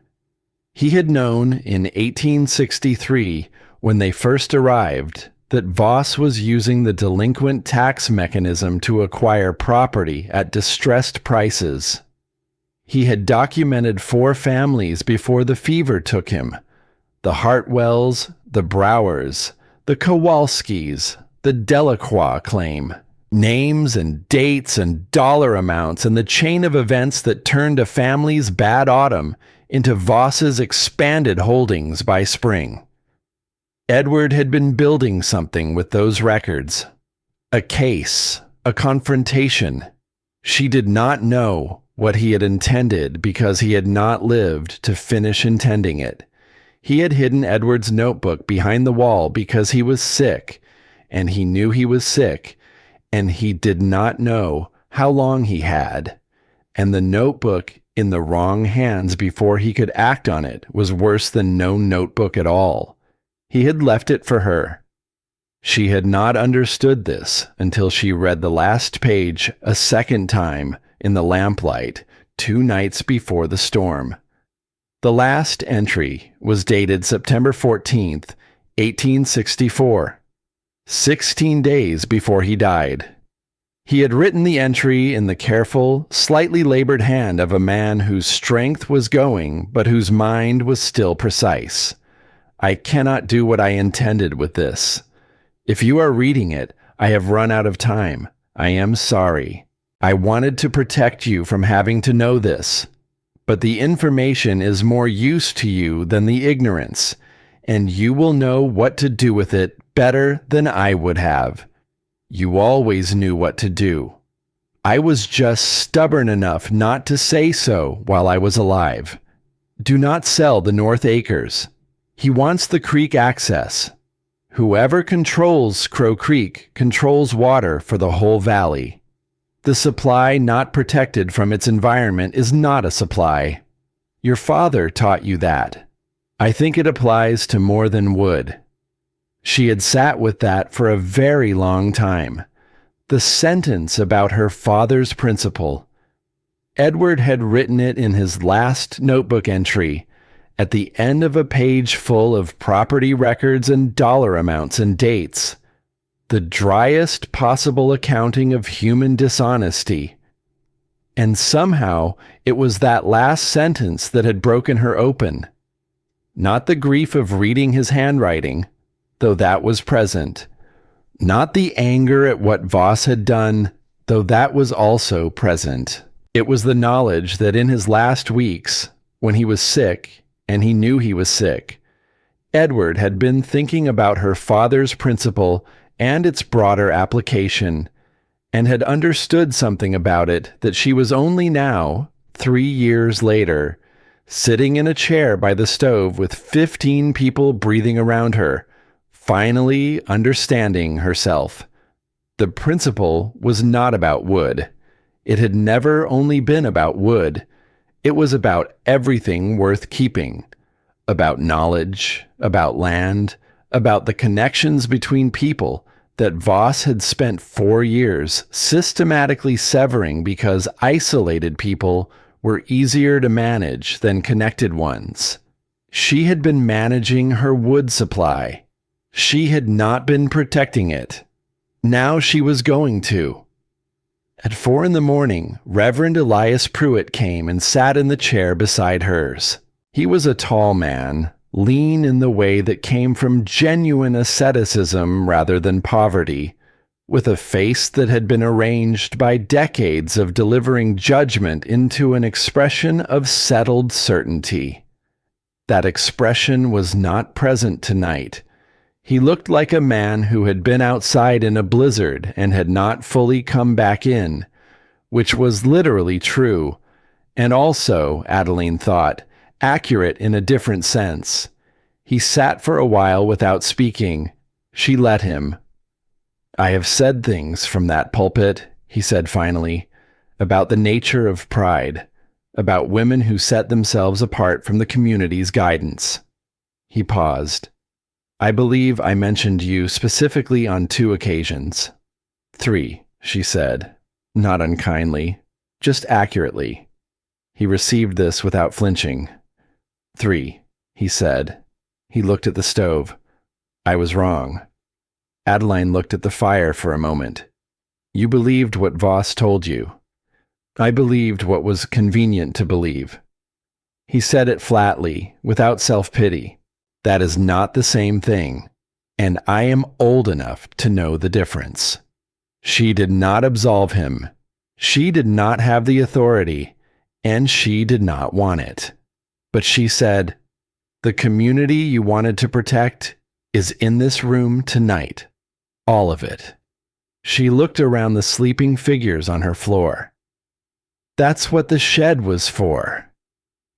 He had known in 1863, when they first arrived, that Voss was using the delinquent tax mechanism to acquire property at distressed prices. He had documented 4 families before the fever took him: the Hartwells, the Browers, the Kowalskis, the Delacroix claim. Names and dates and dollar amounts and the chain of events that turned a family's bad autumn into Voss's expanded holdings by spring. Edward had been building something with those records. A case, a confrontation. She did not know what he had intended because he had not lived to finish intending it. He had hidden Edward's notebook behind the wall because he was sick, and he knew he was sick, and he did not know how long he had. And the notebook in the wrong hands before he could act on it was worse than no notebook at all. He had left it for her. She had not understood this until she read the last page a second time in the lamplight 2 nights before the storm. The last entry was dated September 14th, 1864, 16 days before he died. He had written the entry in the careful, slightly labored hand of a man whose strength was going, but whose mind was still precise. I cannot do what I intended with this. If you are reading it, I have run out of time. I am sorry. I wanted to protect you from having to know this, but the information is more use to you than the ignorance, and you will know what to do with it better than I would have. You always knew what to do. I was just stubborn enough not to say so while I was alive. Do not sell the North Acres. He wants the creek access. Whoever controls Crow Creek controls water for the whole valley. The supply not protected from its environment is not a supply. Your father taught you that. I think it applies to more than wood. She had sat with that for a very long time. The sentence about her father's principle. Edward had written it in his last notebook entry, at the end of a page full of property records and dollar amounts and dates. The driest possible accounting of human dishonesty. And somehow it was that last sentence that had broken her open. Not the grief of reading his handwriting, though that was present. Not the anger at what Voss had done, though that was also present. It was the knowledge that in his last weeks, when he was sick, and he knew he was sick, Edward had been thinking about her father's principle and its broader application, and had understood something about it that she was only now, 3 years later, sitting in a chair by the stove with 15 people breathing around her, finally understanding herself. The principle was not about wood. It had never only been about wood. It was about everything worth keeping. About knowledge, about land, about the connections between people, that Voss had spent 4 years systematically severing because isolated people were easier to manage than connected ones. She had been managing her wood supply. She had not been protecting it. Now she was going to. At 4 a.m, Reverend Elias Pruitt came and sat in the chair beside hers. He was a tall man, lean in the way that came from genuine asceticism rather than poverty, with a face that had been arranged by decades of delivering judgment into an expression of settled certainty. That expression was not present tonight. He looked like a man who had been outside in a blizzard and had not fully come back in, which was literally true, and also, Adeline thought, accurate in a different sense. He sat for a while without speaking. She let him. "I have said things from that pulpit," he said finally, "about the nature of pride, about women who set themselves apart from the community's guidance." He paused. "I believe I mentioned you specifically on 2 occasions. 3, she said, not unkindly, just accurately. He received this without flinching. 3, he said. He looked at the stove. "I was wrong." Adeline looked at the fire for a moment. "You believed what Voss told you." "I believed what was convenient to believe." He said it flatly, without self-pity. "That is not the same thing, and I am old enough to know the difference." She did not absolve him. She did not have the authority, and she did not want it. But she said, "The community you wanted to protect is in this room tonight. All of it." She looked around the sleeping figures on her floor. "That's what the shed was for."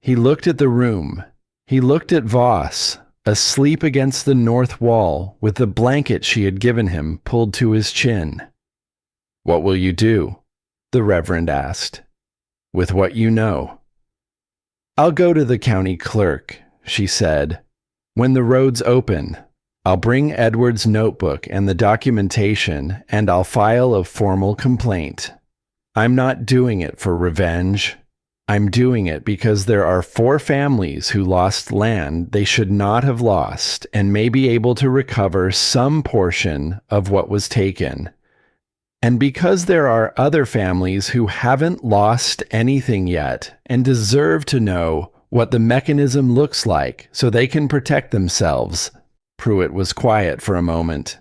He looked at the room. He looked at Voss, asleep against the north wall with the blanket she had given him pulled to his chin. "What will you do?" the Reverend asked. "With what you know?" "I'll go to the county clerk," she said. "When the roads open, I'll bring Edward's notebook and the documentation, and I'll file a formal complaint. I'm not doing it for revenge. I'm doing it because there are 4 families who lost land they should not have lost and may be able to recover some portion of what was taken. And because there are other families who haven't lost anything yet and deserve to know what the mechanism looks like so they can protect themselves." Pruitt was quiet for a moment.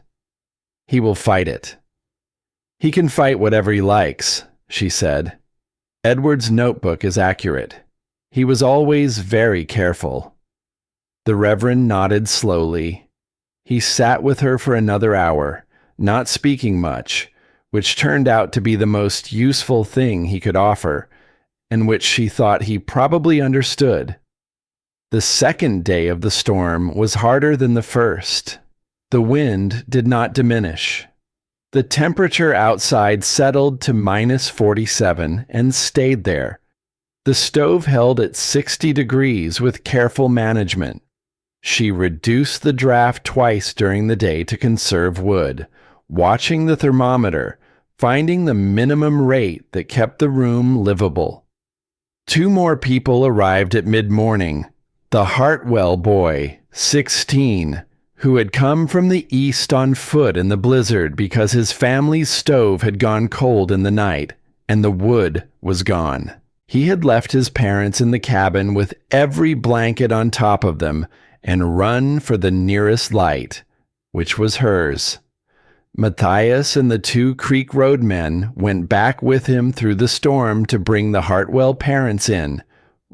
"He will fight it." "He can fight whatever he likes," she said. "Edward's notebook is accurate. He was always very careful." The Reverend nodded slowly. He sat with her for another hour, not speaking much, which turned out to be the most useful thing he could offer, and which she thought he probably understood. The second day of the storm was harder than the first. The wind did not diminish. The temperature outside settled to -47 and stayed there. The stove held at 60 degrees with careful management. She reduced the draft twice during the day to conserve wood, watching the thermometer, finding the minimum rate that kept the room livable. 2 more people arrived at mid-morning. The Hartwell boy, 16, who had come from the east on foot in the blizzard because his family's stove had gone cold in the night, and the wood was gone. He had left his parents in the cabin with every blanket on top of them and run for the nearest light, which was hers. Matthias and the 2 Creek Road men went back with him through the storm to bring the Hartwell parents in,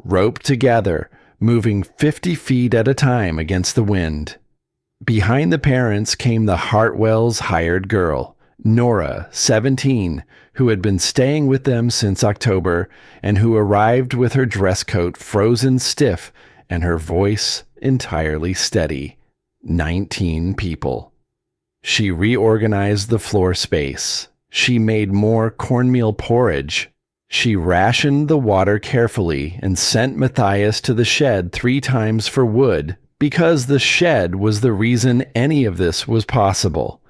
roped together, moving 50 feet at a time against the wind. Behind the parents came the Hartwells' hired girl, Nora, 17, who had been staying with them since October and who arrived with her dress coat frozen stiff and her voice entirely steady. 19 people. She reorganized the floor space. She made more cornmeal porridge. She rationed the water carefully and sent Matthias to the shed 3 times for wood, because the shed was the reason any of this was possible.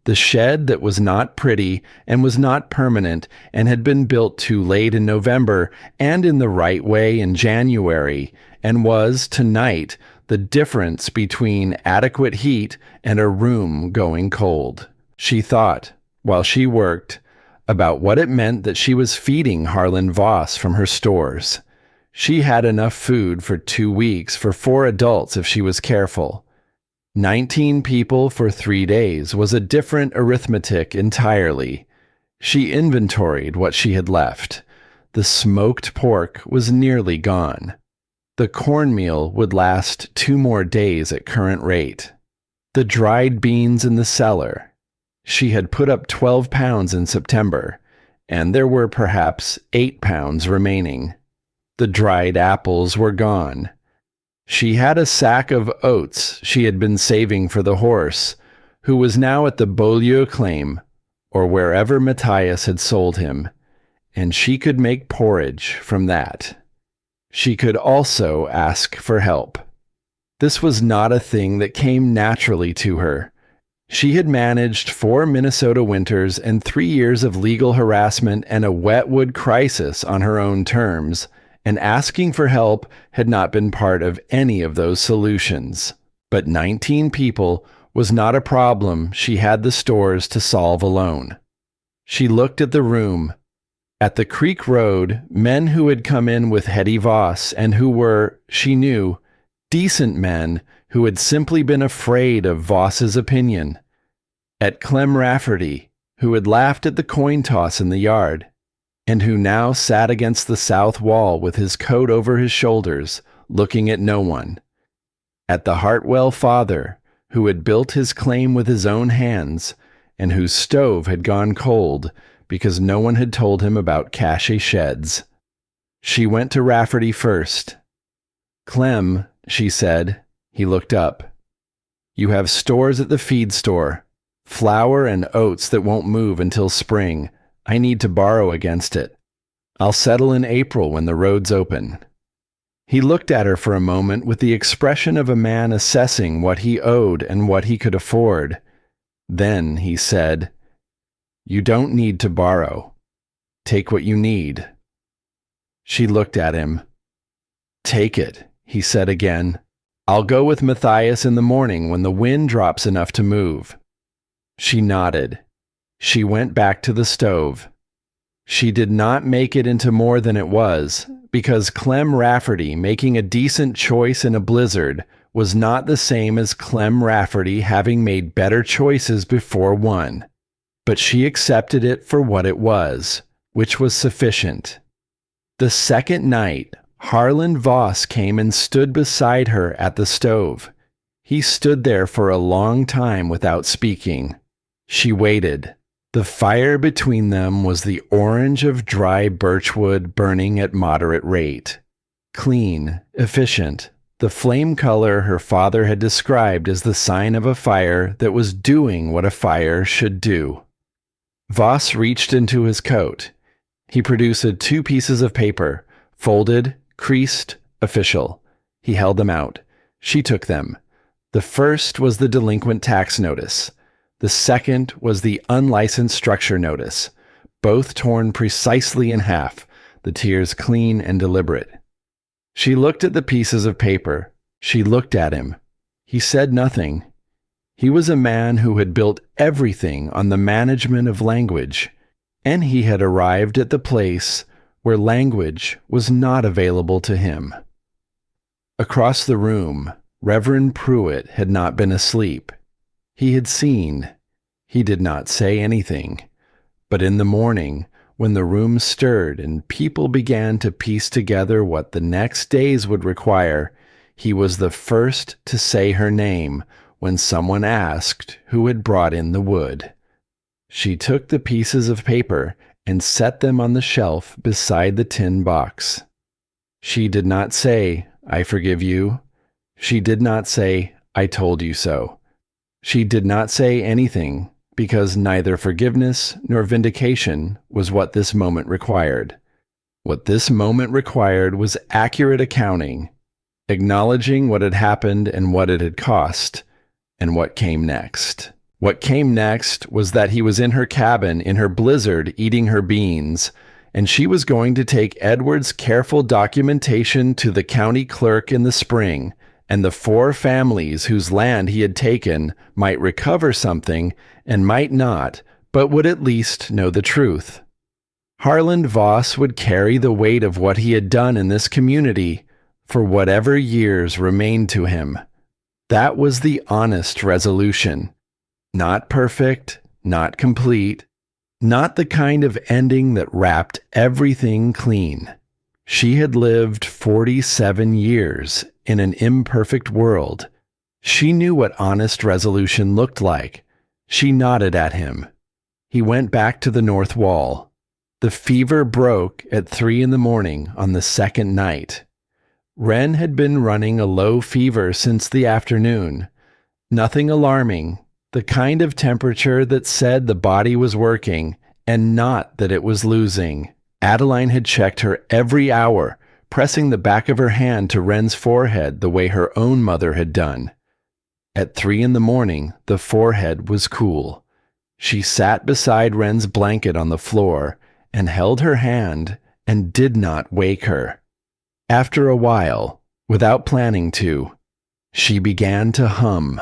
The shed that was not pretty and was not permanent and had been built too late in November and in the right way in January, and was, tonight, the difference between adequate heat and a room going cold. She thought, while she worked, about what it meant that she was feeding Harlan Voss from her stores. She had enough food for 2 weeks for 4 adults if she was careful. 19 people for 3 days was a different arithmetic entirely. She inventoried what she had left. The smoked pork was nearly gone. The cornmeal would last 2 more days at current rate. The dried beans in the cellar. She had put up 12 pounds in September, and there were perhaps 8 pounds remaining. The dried apples were gone. She had a sack of oats she had been saving for the horse, who was now at the Beaulieu claim, or wherever Matthias had sold him, and she could make porridge from that. She could also ask for help. This was not a thing that came naturally to her. She had managed 4 Minnesota winters and 3 years of legal harassment and a wetwood crisis on her own terms, and asking for help had not been part of any of those solutions. But 19 people was not a problem she had the stores to solve alone. She looked at the room. At the Creek Road, men who had come in with Hetty Voss and who were, she knew, decent men who had simply been afraid of Voss's opinion. At Clem Rafferty, who had laughed at the coin toss in the yard, and who now sat against the south wall with his coat over his shoulders, looking at no one. At the Hartwell father, who had built his claim with his own hands, and whose stove had gone cold because no one had told him about cache sheds. She went to Rafferty first. "Clem," she said. He looked up. "You have stores at the feed store. Flour and oats that won't move until spring. I need to borrow against it. I'll settle in April when the roads open." He looked at her for a moment with the expression of a man assessing what he owed and what he could afford. Then he said, "You don't need to borrow. Take what you need." She looked at him. "Take it," he said again. "I'll go with Matthias in the morning when the wind drops enough to move." She nodded. She went back to the stove. She did not make it into more than it was, because Clem Rafferty making a decent choice in a blizzard was not the same as Clem Rafferty having made better choices before one. But she accepted it for what it was, which was sufficient. The second night, Harlan Voss came and stood beside her at the stove. He stood there for a long time without speaking. She waited. The fire between them was the orange of dry birchwood burning at moderate rate. Clean, efficient, the flame color her father had described as the sign of a fire that was doing what a fire should do. Voss reached into his coat. He produced 2 pieces of paper, folded, creased, official. He held them out. She took them. The first was the delinquent tax notice. The second was the unlicensed structure notice, both torn precisely in half, the tears clean and deliberate. She looked at the pieces of paper. She looked at him. He said nothing. He was a man who had built everything on the management of language, and he had arrived at the place where language was not available to him. Across the room, Reverend Pruitt had not been asleep. He had seen. He did not say anything. But in the morning, when the room stirred and people began to piece together what the next days would require, he was the first to say her name when someone asked who had brought in the wood. She took the pieces of paper and set them on the shelf beside the tin box. She did not say, "I forgive you." She did not say, "I told you so." She did not say anything, because neither forgiveness nor vindication was what this moment required. What this moment required was accurate accounting, acknowledging what had happened and what it had cost, and what came next. What came next was that he was in her cabin in her blizzard eating her beans, and she was going to take Edward's careful documentation to the county clerk in the spring, and the 4 families whose land he had taken might recover something and might not, but would at least know the truth. Harland Voss would carry the weight of what he had done in this community for whatever years remained to him. That was the honest resolution. Not perfect, not complete, not the kind of ending that wrapped everything clean. She had lived 47 years in an imperfect world. She knew what honest resolution looked like. She nodded at him. He went back to the north wall. The fever broke at 3 a.m. on the second night. Wren had been running a low fever since the afternoon. Nothing alarming, the kind of temperature that said the body was working and not that it was losing. Adeline had checked her every hour, pressing the back of her hand to Wren's forehead the way her own mother had done. At 3 a.m, the forehead was cool. She sat beside Wren's blanket on the floor and held her hand and did not wake her. After a while, without planning to, she began to hum.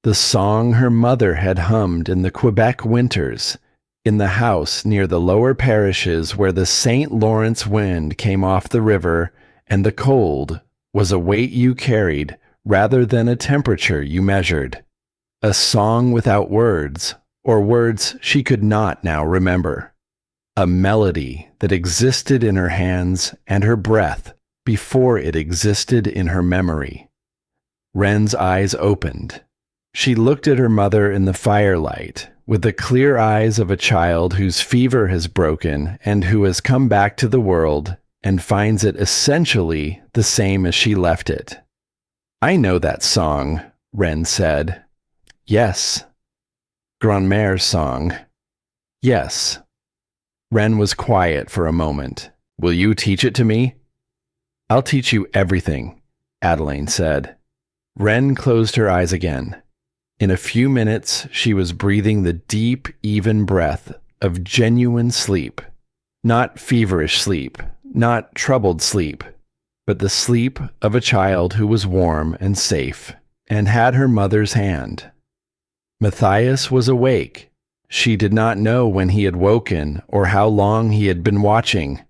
The song her mother had hummed in the Quebec winters, in the house near the lower parishes where the St. Lawrence wind came off the river and the cold was a weight you carried rather than a temperature you measured. A song without words, or words she could not now remember. A melody that existed in her hands and her breath before it existed in her memory. Wren's eyes opened. She looked at her mother in the firelight with the clear eyes of a child whose fever has broken and who has come back to the world and finds it essentially the same as she left it. "I know that song," Wren said. "Yes." "Grandmère's song." "Yes." Wren was quiet for a moment. "Will you teach it to me?" "I'll teach you everything," Adeline said. Wren closed her eyes again. In a few minutes, she was breathing the deep, even breath of genuine sleep. Not feverish sleep, not troubled sleep, but the sleep of a child who was warm and safe, and had her mother's hand. Matthias was awake. She did not know when he had woken or how long he had been watching.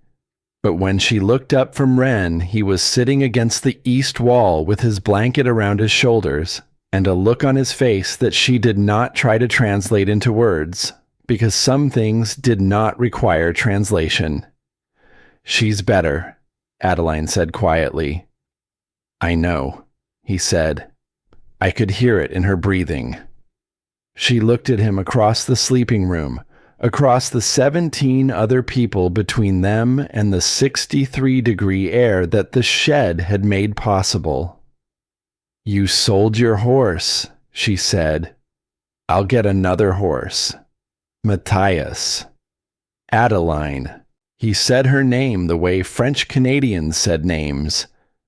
But when she looked up from Wren, he was sitting against the east wall with his blanket around his shoulders and a look on his face that she did not try to translate into words, because some things did not require translation. "She's better," Adeline said quietly. "I know," he said. I could hear it in her breathing. She looked at him across the sleeping room, across the 17 other people between them and the 63-degree air that the shed had made possible. "You sold your horse," she said. "I'll get another horse. Matthias." Adeline. He said her name the way French Canadians said names,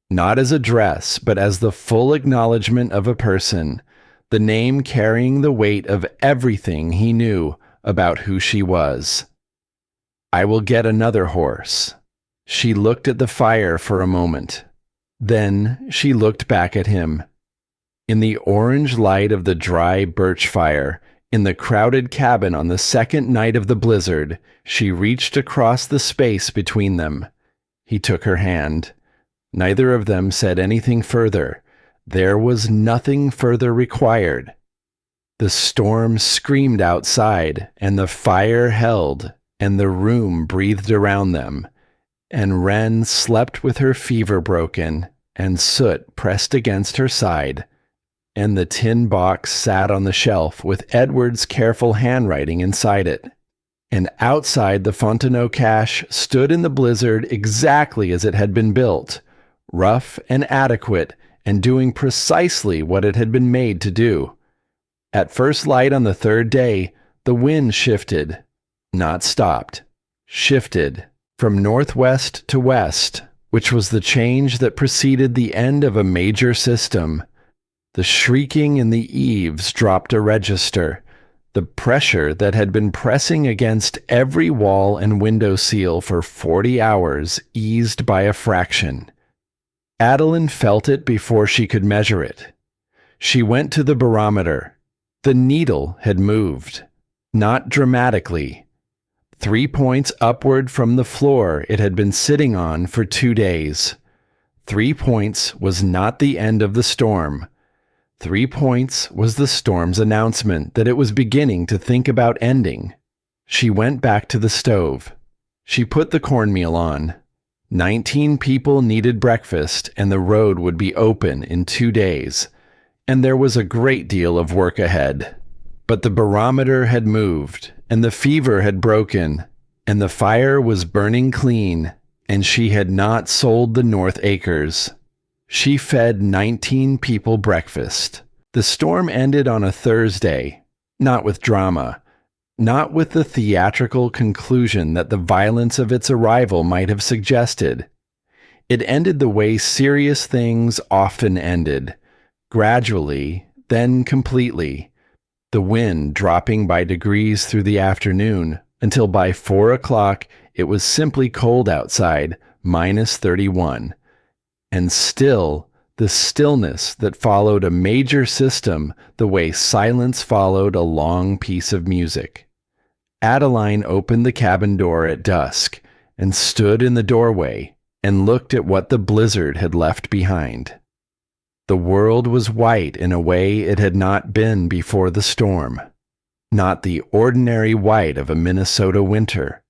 not as a dress, but as the full acknowledgement of a person, the name carrying the weight of everything he knew about who she was. "I will get another horse." She looked at the fire for a moment. Then she looked back at him. In the orange light of the dry birch fire, in the crowded cabin on the second night of the blizzard, she reached across the space between them. He took her hand. Neither of them said anything further. There was nothing further required. The storm screamed outside, and the fire held, and the room breathed around them, and Wren slept with her fever broken, and soot pressed against her side, and the tin box sat on the shelf with Edward's careful handwriting inside it. And outside the Fontenot cache stood in the blizzard exactly as it had been built, rough and adequate, and doing precisely what it had been made to do. At first light on the third day, the wind shifted, not stopped, shifted from northwest to west, which was the change that preceded the end of a major system. The shrieking in the eaves dropped a register. The pressure that had been pressing against every wall and window seal for 40 hours eased by a fraction. Adeline felt it before she could measure it. She went to the barometer. The needle had moved. Not dramatically. 3 points upward from the floor it had been sitting on for 2 days. 3 points was not the end of the storm. 3 points was the storm's announcement that it was beginning to think about ending. She went back to the stove. She put the cornmeal on. 19 people needed breakfast, and the road would be open in 2 days, and there was a great deal of work ahead. But the barometer had moved, and the fever had broken, and the fire was burning clean, and she had not sold the North Acres. She fed 19 people breakfast. The storm ended on a Thursday, not with drama, not with the theatrical conclusion that the violence of its arrival might have suggested. It ended the way serious things often ended, gradually, then completely, the wind dropping by degrees through the afternoon, until by 4 o'clock it was simply cold outside, -31. And still, the stillness that followed a major system the way silence followed a long piece of music. Adeline opened the cabin door at dusk and stood in the doorway and looked at what the blizzard had left behind. The world was white in a way it had not been before the storm. Not the ordinary white of a Minnesota winter.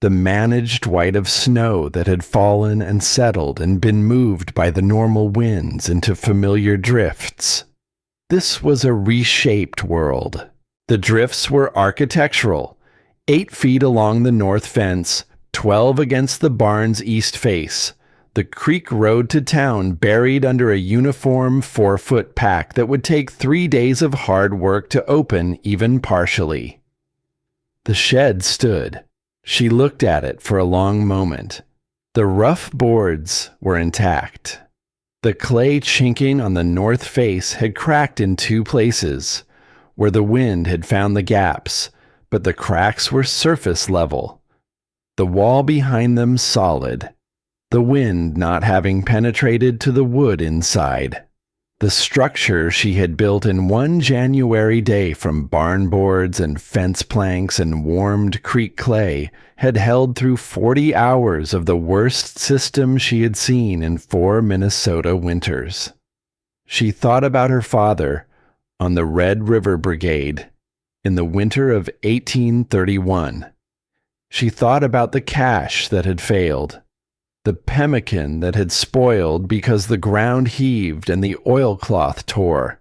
The managed white of snow that had fallen and settled and been moved by the normal winds into familiar drifts. This was a reshaped world. The drifts were architectural, 8 feet along the north fence, 12 against the barn's east face. The creek road to town buried under a uniform 4-foot pack that would take 3 days of hard work to open even partially. The shed stood. She looked at it for a long moment. The rough boards were intact. The clay chinking on the north face had cracked in 2 places, where the wind had found the gaps, but the cracks were surface level. The wall behind them solid, the wind not having penetrated to the wood inside. The structure she had built in one January day from barn boards and fence planks and warmed creek clay had held through 40 hours of the worst system she had seen in 4 Minnesota winters. She thought about her father on the Red River Brigade in the winter of 1831. She thought about the cache that had failed, the pemmican that had spoiled because the ground heaved and the oilcloth tore,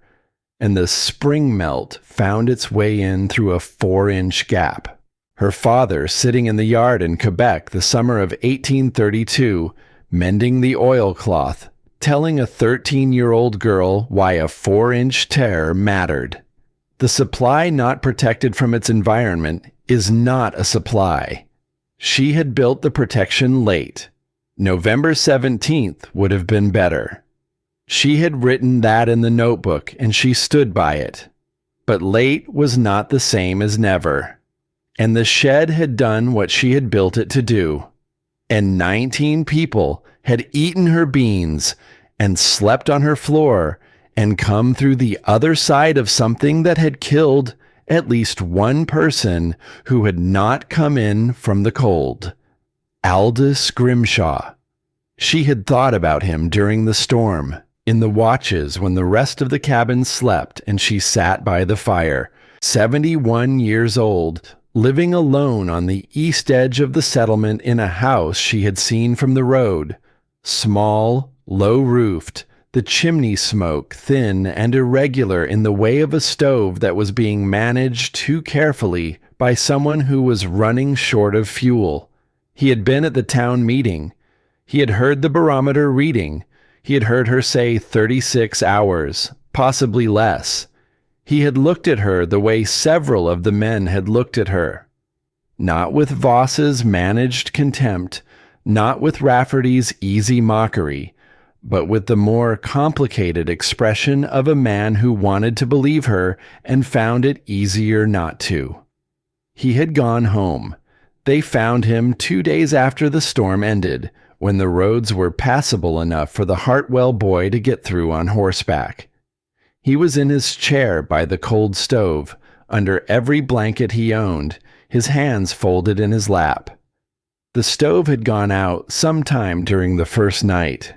and the spring melt found its way in through a 4-inch gap. Her father sitting in the yard in Quebec the summer of 1832, mending the oilcloth, telling a 13-year-old girl why a 4-inch tear mattered. The supply not protected from its environment is not a supply. She had built the protection late. November 17th would have been better. She had written that in the notebook, and she stood by it. But late was not the same as never. And the shed had done what she had built it to do. And 19 people had eaten her beans and slept on her floor and come through the other side of something that had killed at least one person who had not come in from the cold. Aldous Grimshaw. She had thought about him during the storm, in the watches when the rest of the cabin slept and she sat by the fire, 71 years old, living alone on the east edge of the settlement in a house she had seen from the road, small, low-roofed, the chimney smoke thin and irregular in the way of a stove that was being managed too carefully by someone who was running short of fuel. He had been at the town meeting. He had heard the barometer reading. He had heard her say 36 hours, possibly less. He had looked at her the way several of the men had looked at her. Not with Voss's managed contempt, not with Rafferty's easy mockery, but with the more complicated expression of a man who wanted to believe her and found it easier not to. He had gone home. They found him 2 days after the storm ended, when the roads were passable enough for the Hartwell boy to get through on horseback. He was in his chair by the cold stove, under every blanket he owned, his hands folded in his lap. The stove had gone out sometime during the first night.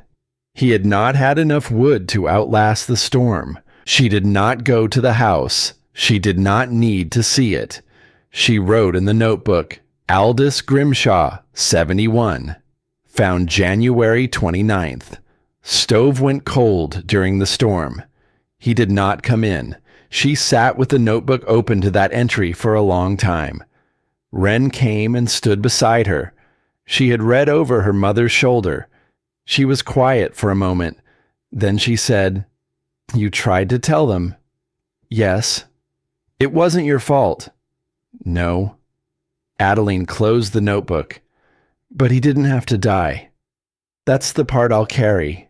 He had not had enough wood to outlast the storm. She did not go to the house. She did not need to see it. She wrote in the notebook, Aldous Grimshaw, 71. Found January 29th. Stove went cold during the storm. He did not come in. She sat with the notebook open to that entry for a long time. Wren came and stood beside her. She had read over her mother's shoulder. She was quiet for a moment. Then she said, "You tried to tell them." "Yes." "It wasn't your fault." "No." Adeline closed the notebook. "But he didn't have to die. That's the part I'll carry."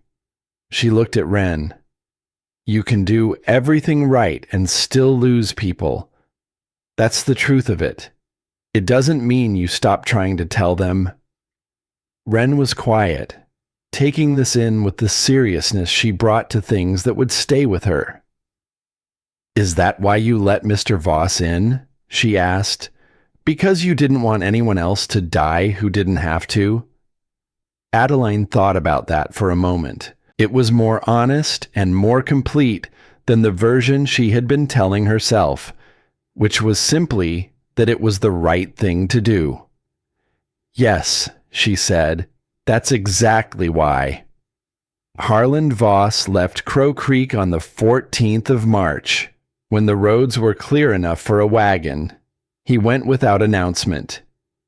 She looked at Wren. "You can do everything right and still lose people. That's the truth of it. It doesn't mean you stop trying to tell them." Wren was quiet, taking this in with the seriousness she brought to things that would stay with her. "Is that why you let Mr. Voss in?" she asked. "Because you didn't want anyone else to die who didn't have to?" Adeline thought about that for a moment. It was more honest and more complete than the version she had been telling herself, which was simply that it was the right thing to do. "Yes," she said, "that's exactly why." Harland Voss left Crow Creek on the 14th of March, when the roads were clear enough for a wagon. He went without announcement.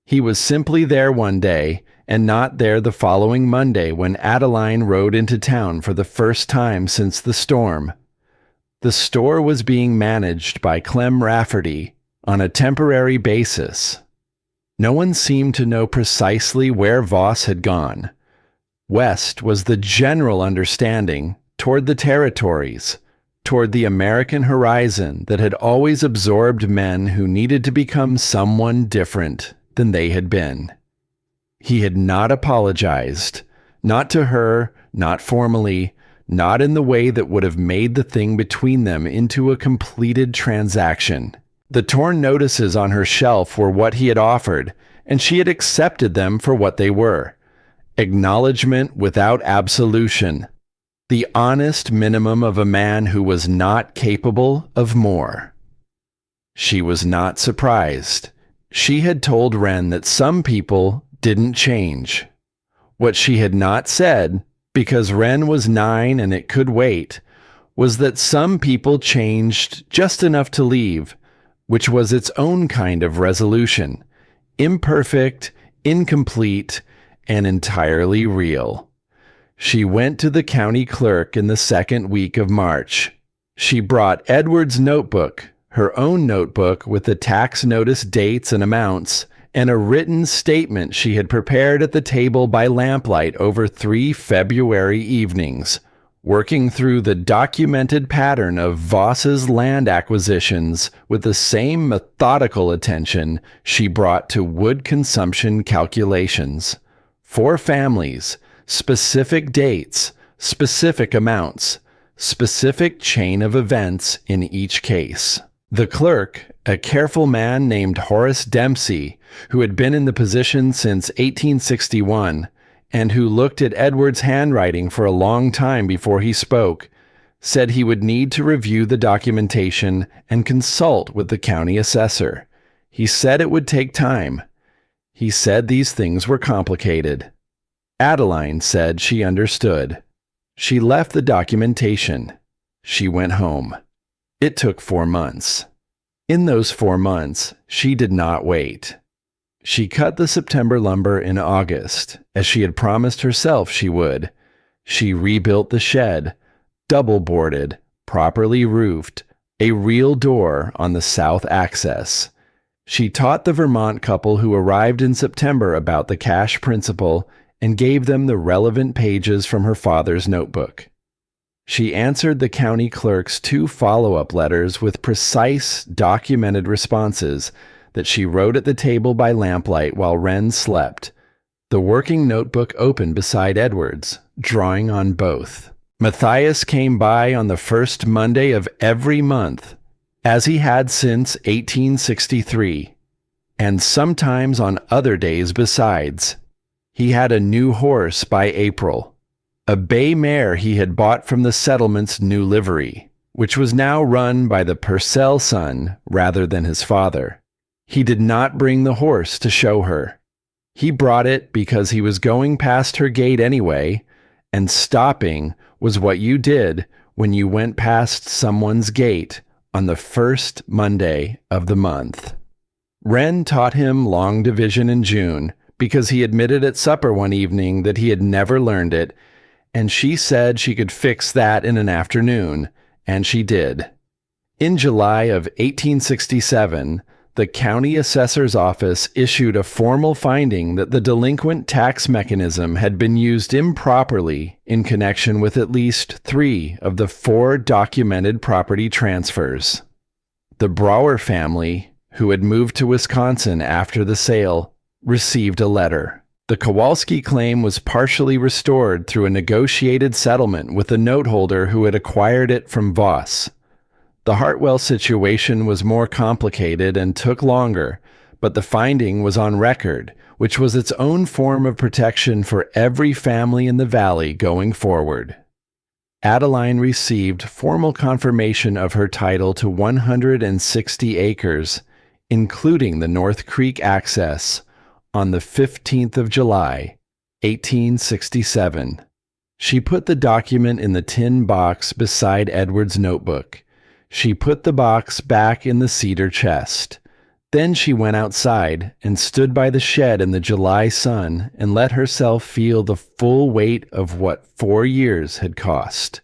He was simply there one day, and not there the following Monday when Adeline rode into town for the first time since the storm. The store was being managed by Clem Rafferty on a temporary basis. No one seemed to know precisely where Voss had gone. West was the general understanding, toward the territories, toward the American horizon that had always absorbed men who needed to become someone different than they had been. He had not apologized, not to her, not formally, not in the way that would have made the thing between them into a completed transaction. The torn notices on her shelf were what he had offered, and she had accepted them for what they were. Acknowledgement without absolution. The honest minimum of a man who was not capable of more. She was not surprised. She had told Wren that some people didn't change. What she had not said, because Wren was 9 and it could wait, was that some people changed just enough to leave, which was its own kind of resolution, imperfect, incomplete, and entirely real. She went to the county clerk in the second week of March. She brought Edward's notebook, her own notebook with the tax notice dates and amounts, and a written statement she had prepared at the table by lamplight over 3 February evenings, working through the documented pattern of Voss's land acquisitions with the same methodical attention she brought to wood consumption calculations. 4 families, specific dates, specific amounts, specific chain of events in each case. The clerk, a careful man named Horace Dempsey, who had been in the position since 1861, and who looked at Edward's handwriting for a long time before he spoke, said he would need to review the documentation and consult with the county assessor. He said it would take time. He said these things were complicated. Adeline said she understood. She left the documentation. She went home. It took 4 months. In those 4 months, she did not wait. She cut the September lumber in August, as she had promised herself she would. She rebuilt the shed, double-boarded, properly roofed, a real door on the south access. She taught the Vermont couple who arrived in September about the cash principle and gave them the relevant pages from her father's notebook. She answered the county clerk's 2 follow-up letters with precise, documented responses that she wrote at the table by lamplight while Wren slept, the working notebook open beside Edward's, drawing on both. Matthias came by on the first Monday of every month, as he had since 1863, and sometimes on other days besides. He had a new horse by April, a bay mare he had bought from the settlement's new livery, which was now run by the Purcell son rather than his father. He did not bring the horse to show her. He brought it because he was going past her gate anyway, and stopping was what you did when you went past someone's gate on the first Monday of the month. Wren taught him long division in June because he admitted at supper one evening that he had never learned it, and she said she could fix that in an afternoon, and she did. In July of 1867, the county assessor's office issued a formal finding that the delinquent tax mechanism had been used improperly in connection with at least 3 of the 4 documented property transfers. The Brower family, who had moved to Wisconsin after the sale, received a letter. The Kowalski claim was partially restored through a negotiated settlement with the noteholder who had acquired it from Voss. The Hartwell situation was more complicated and took longer, but the finding was on record, which was its own form of protection for every family in the valley going forward. Adeline received formal confirmation of her title to 160 acres, including the North Creek access, on the 15th of July, 1867. She put the document in the tin box beside Edward's notebook. She put the box back in the cedar chest. Then she went outside and stood by the shed in the July sun and let herself feel the full weight of what 4 years had cost,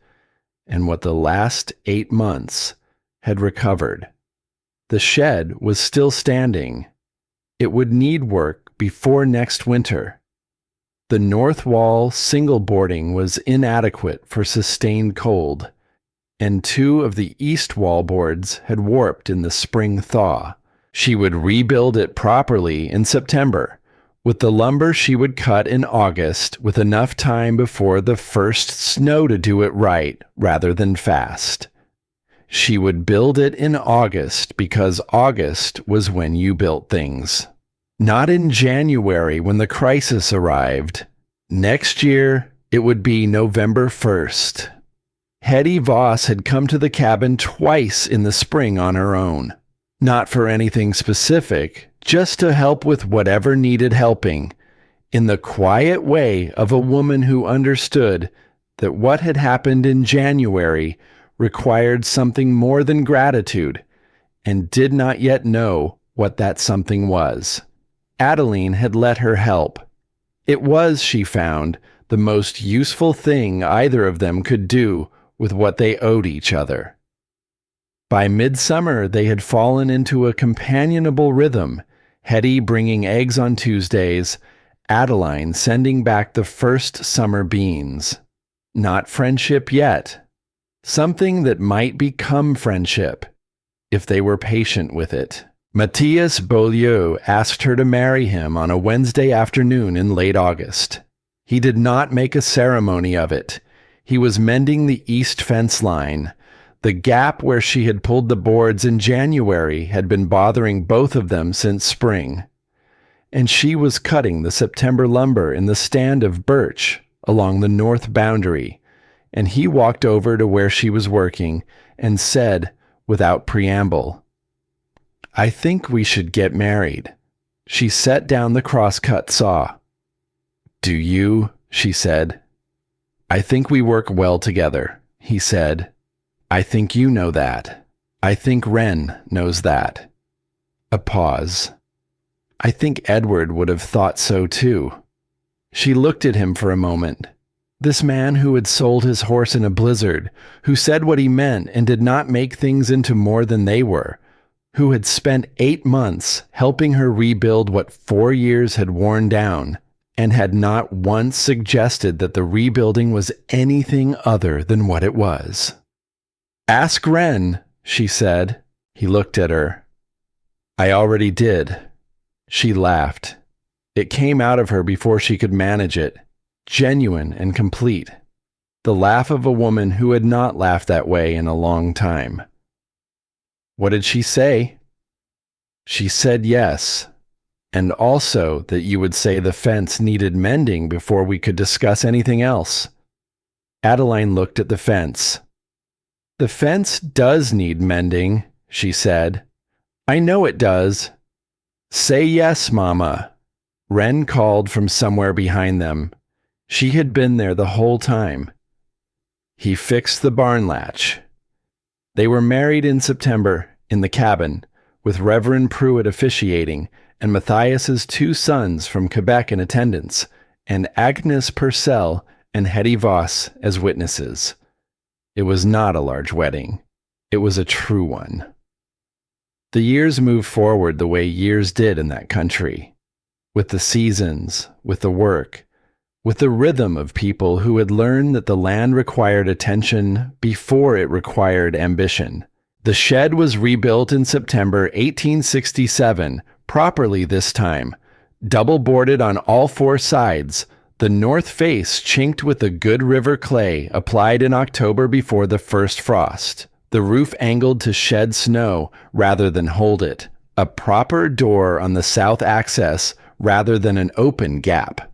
and what the last 8 months had recovered. The shed was still standing. It would need work before next winter. The north wall single boarding was inadequate for sustained cold, and 2 of the east wall boards had warped in the spring thaw. She would rebuild it properly in September. With the lumber she would cut in August, with enough time before the first snow to do it right rather than fast. She would build it in August because August was when you built things. Not in January when the crisis arrived. Next year, it would be November 1st. Hetty Voss had come to the cabin twice in the spring on her own. Not for anything specific, just to help with whatever needed helping, in the quiet way of a woman who understood that what had happened in January required something more than gratitude, and did not yet know what that something was. Adeline had let her help. It was, she found, the most useful thing either of them could do with what they owed each other. By midsummer, they had fallen into a companionable rhythm, Hetty bringing eggs on Tuesdays, Adeline sending back the first summer beans. Not friendship yet. Something that might become friendship, if they were patient with it. Matthias Beaulieu asked her to marry him on a Wednesday afternoon in late August. He did not make a ceremony of it. He was mending the east fence line. The gap where she had pulled the boards in January had been bothering both of them since spring. And she was cutting the September lumber in the stand of birch along the north boundary, and he walked over to where she was working and said, without preamble, "I think we should get married." She set down the crosscut saw. "Do you?" she said. "I think we work well together," he said. "I think you know that. I think Wren knows that." A pause. "I think Edward would have thought so too." She looked at him for a moment. This man who had sold his horse in a blizzard, who said what he meant and did not make things into more than they were, who had spent 8 months helping her rebuild what 4 years had worn down, and had not once suggested that the rebuilding was anything other than what it was. "Ask Wren," she said. He looked at her. "I already did." She laughed. It came out of her before she could manage it, genuine and complete. The laugh of a woman who had not laughed that way in a long time. "What did she say?" "She said yes, and also that you would say the fence needed mending before we could discuss anything else." Adeline looked at the fence. "The fence does need mending," she said. "I know it does." "Say yes, Mama," Wren called from somewhere behind them. She had been there the whole time. He fixed the barn latch. They were married in September, in the cabin, with Reverend Pruitt officiating, and Matthias's 2 sons from Quebec in attendance, and Agnes Purcell and Hetty Voss as witnesses. It was not a large wedding. It was a true one. The years moved forward the way years did in that country, with the seasons, with the work, with the rhythm of people who had learned that the land required attention before it required ambition. The shed was rebuilt in September 1867, properly this time, double-boarded on all 4 sides, the north face chinked with the Good River clay applied in October before the first frost, the roof angled to shed snow rather than hold it, a proper door on the south access rather than an open gap.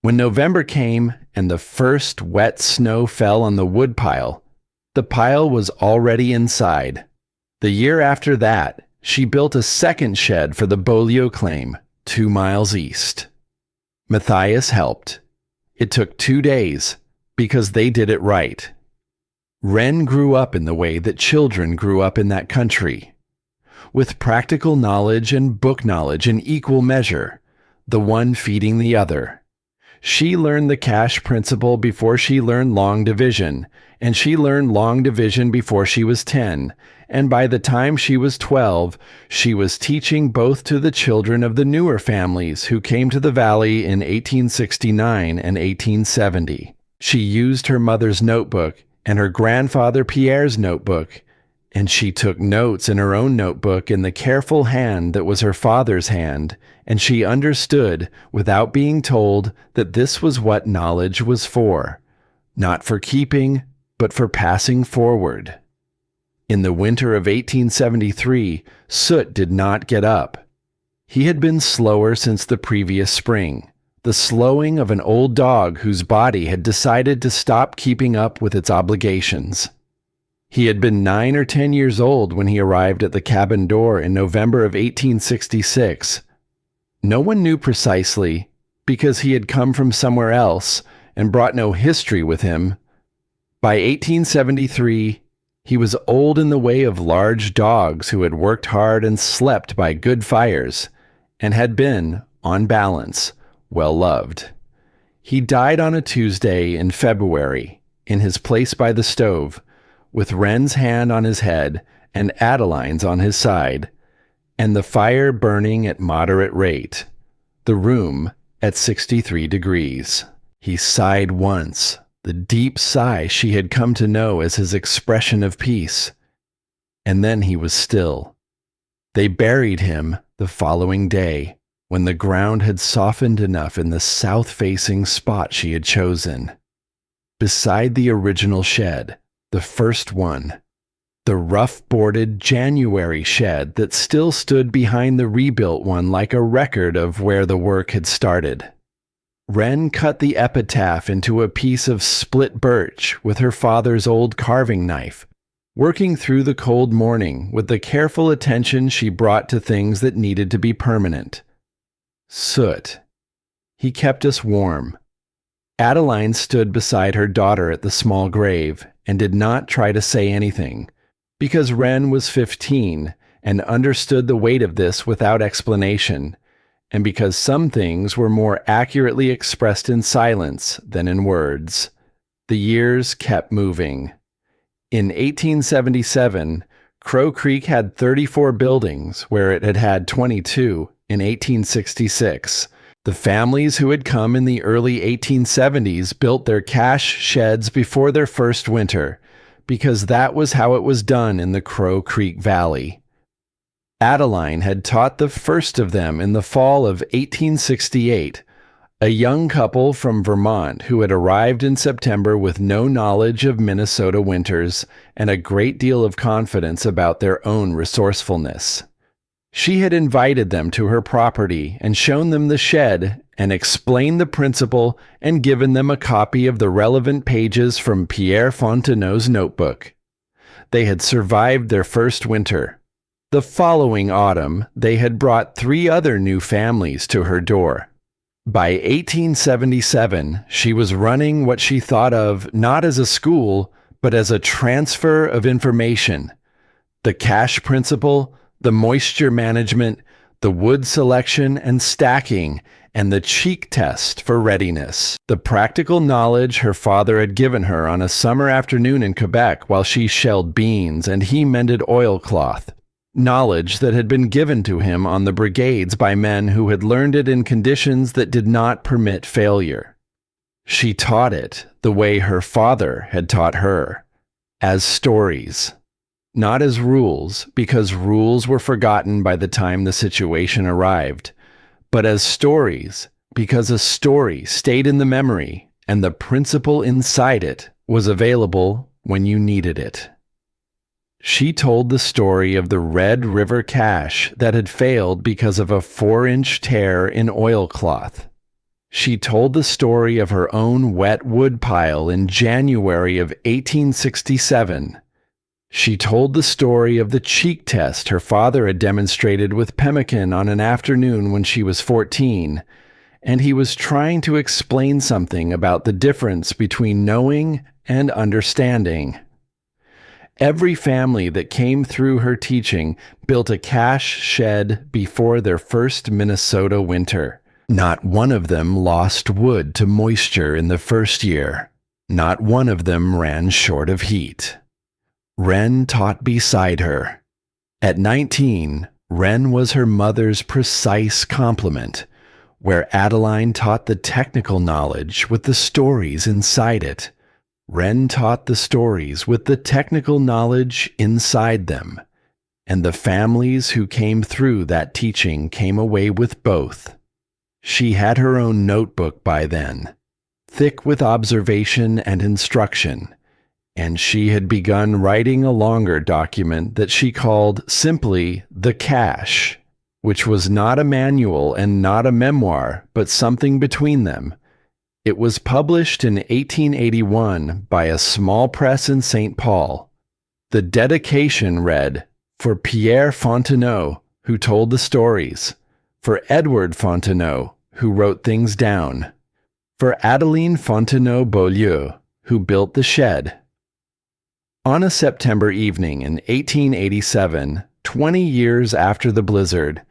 When November came and the first wet snow fell on the woodpile, the pile was already inside. The year after that, she built a second shed for the Beaulieu claim, 2 miles east. Matthias helped. It took 2 days, because they did it right. Wren grew up in the way that children grew up in that country, with practical knowledge and book knowledge in equal measure, the one feeding the other. She learned the cash principle before she learned long division, and she learned long division before she was 10, and by the time she was 12, she was teaching both to the children of the newer families who came to the valley in 1869 and 1870. She used her mother's notebook and her grandfather Pierre's notebook, and she took notes in her own notebook in the careful hand that was her father's hand, and she understood, without being told, that this was what knowledge was for, not for keeping, but for passing forward. In the winter of 1873, Soot did not get up. He had been slower since the previous spring, the slowing of an old dog whose body had decided to stop keeping up with its obligations. He had been 9 or 10 years old when he arrived at the cabin door in November of 1866. No one knew precisely, because he had come from somewhere else and brought no history with him. By 1873, he was old in the way of large dogs who had worked hard and slept by good fires, and had been, on balance, well loved. He died on a Tuesday in February, in his place by the stove, with Wren's hand on his head and Adeline's on his side, and the fire burning at moderate rate, the room at 63 degrees. He sighed once, the deep sigh she had come to know as his expression of peace, and then he was still. They buried him the following day, when the ground had softened enough in the south-facing spot she had chosen, beside the original shed, the first one, the rough-boarded January shed that still stood behind the rebuilt one like a record of where the work had started. Wren cut the epitaph into a piece of split birch with her father's old carving knife, working through the cold morning with the careful attention she brought to things that needed to be permanent. Soot. He kept us warm. Adeline stood beside her daughter at the small grave and did not try to say anything, because Wren was 15 and understood the weight of this without explanation, and because some things were more accurately expressed in silence than in words. The years kept moving. In 1877, Crow Creek had 34 buildings, where it had had 22 in 1866. The families who had come in the early 1870s built their cache sheds before their first winter, because that was how it was done in the Crow Creek Valley. Adeline had taught the first of them in the fall of 1868, a young couple from Vermont who had arrived in September with no knowledge of Minnesota winters and a great deal of confidence about their own resourcefulness. She had invited them to her property and shown them the shed and explained the principle and given them a copy of the relevant pages from Pierre Fontenot's notebook. They had survived their first winter. The following autumn, they had brought 3 other new families to her door. By 1877, she was running what she thought of not as a school, but as a transfer of information. The cache principle, the moisture management, the wood selection and stacking, and the cheek test for readiness. The practical knowledge her father had given her on a summer afternoon in Quebec while she shelled beans and he mended oilcloth. Knowledge that had been given to him on the brigades by men who had learned it in conditions that did not permit failure. She taught it the way her father had taught her, as stories. Not as rules, because rules were forgotten by the time the situation arrived, but as stories, because a story stayed in the memory and the principle inside it was available when you needed it. She told the story of the Red River cache that had failed because of a 4-inch tear in oilcloth. She told the story of her own wet wood pile in January of 1867. She told the story of the cheek test her father had demonstrated with pemmican on an afternoon when she was 14, and he was trying to explain something about the difference between knowing and understanding. Every family that came through her teaching built a cache shed before their first Minnesota winter. Not one of them lost wood to moisture in the first year. Not one of them ran short of heat. Wren taught beside her. At 19, Wren was her mother's precise complement, where Adeline taught the technical knowledge with the stories inside it. Wren taught the stories with the technical knowledge inside them, and the families who came through that teaching came away with both. She had her own notebook by then, thick with observation and instruction, and she had begun writing a longer document that she called simply The Cache, which was not a manual and not a memoir, but something between them. It was published in 1881 by a small press in St. Paul. The dedication read, "For Pierre Fontenot, who told the stories. For Edward Fontenot, who wrote things down. For Adeline Fontenot Beaulieu, who built the shed." On a September evening in 1887, 20 years after the blizzard,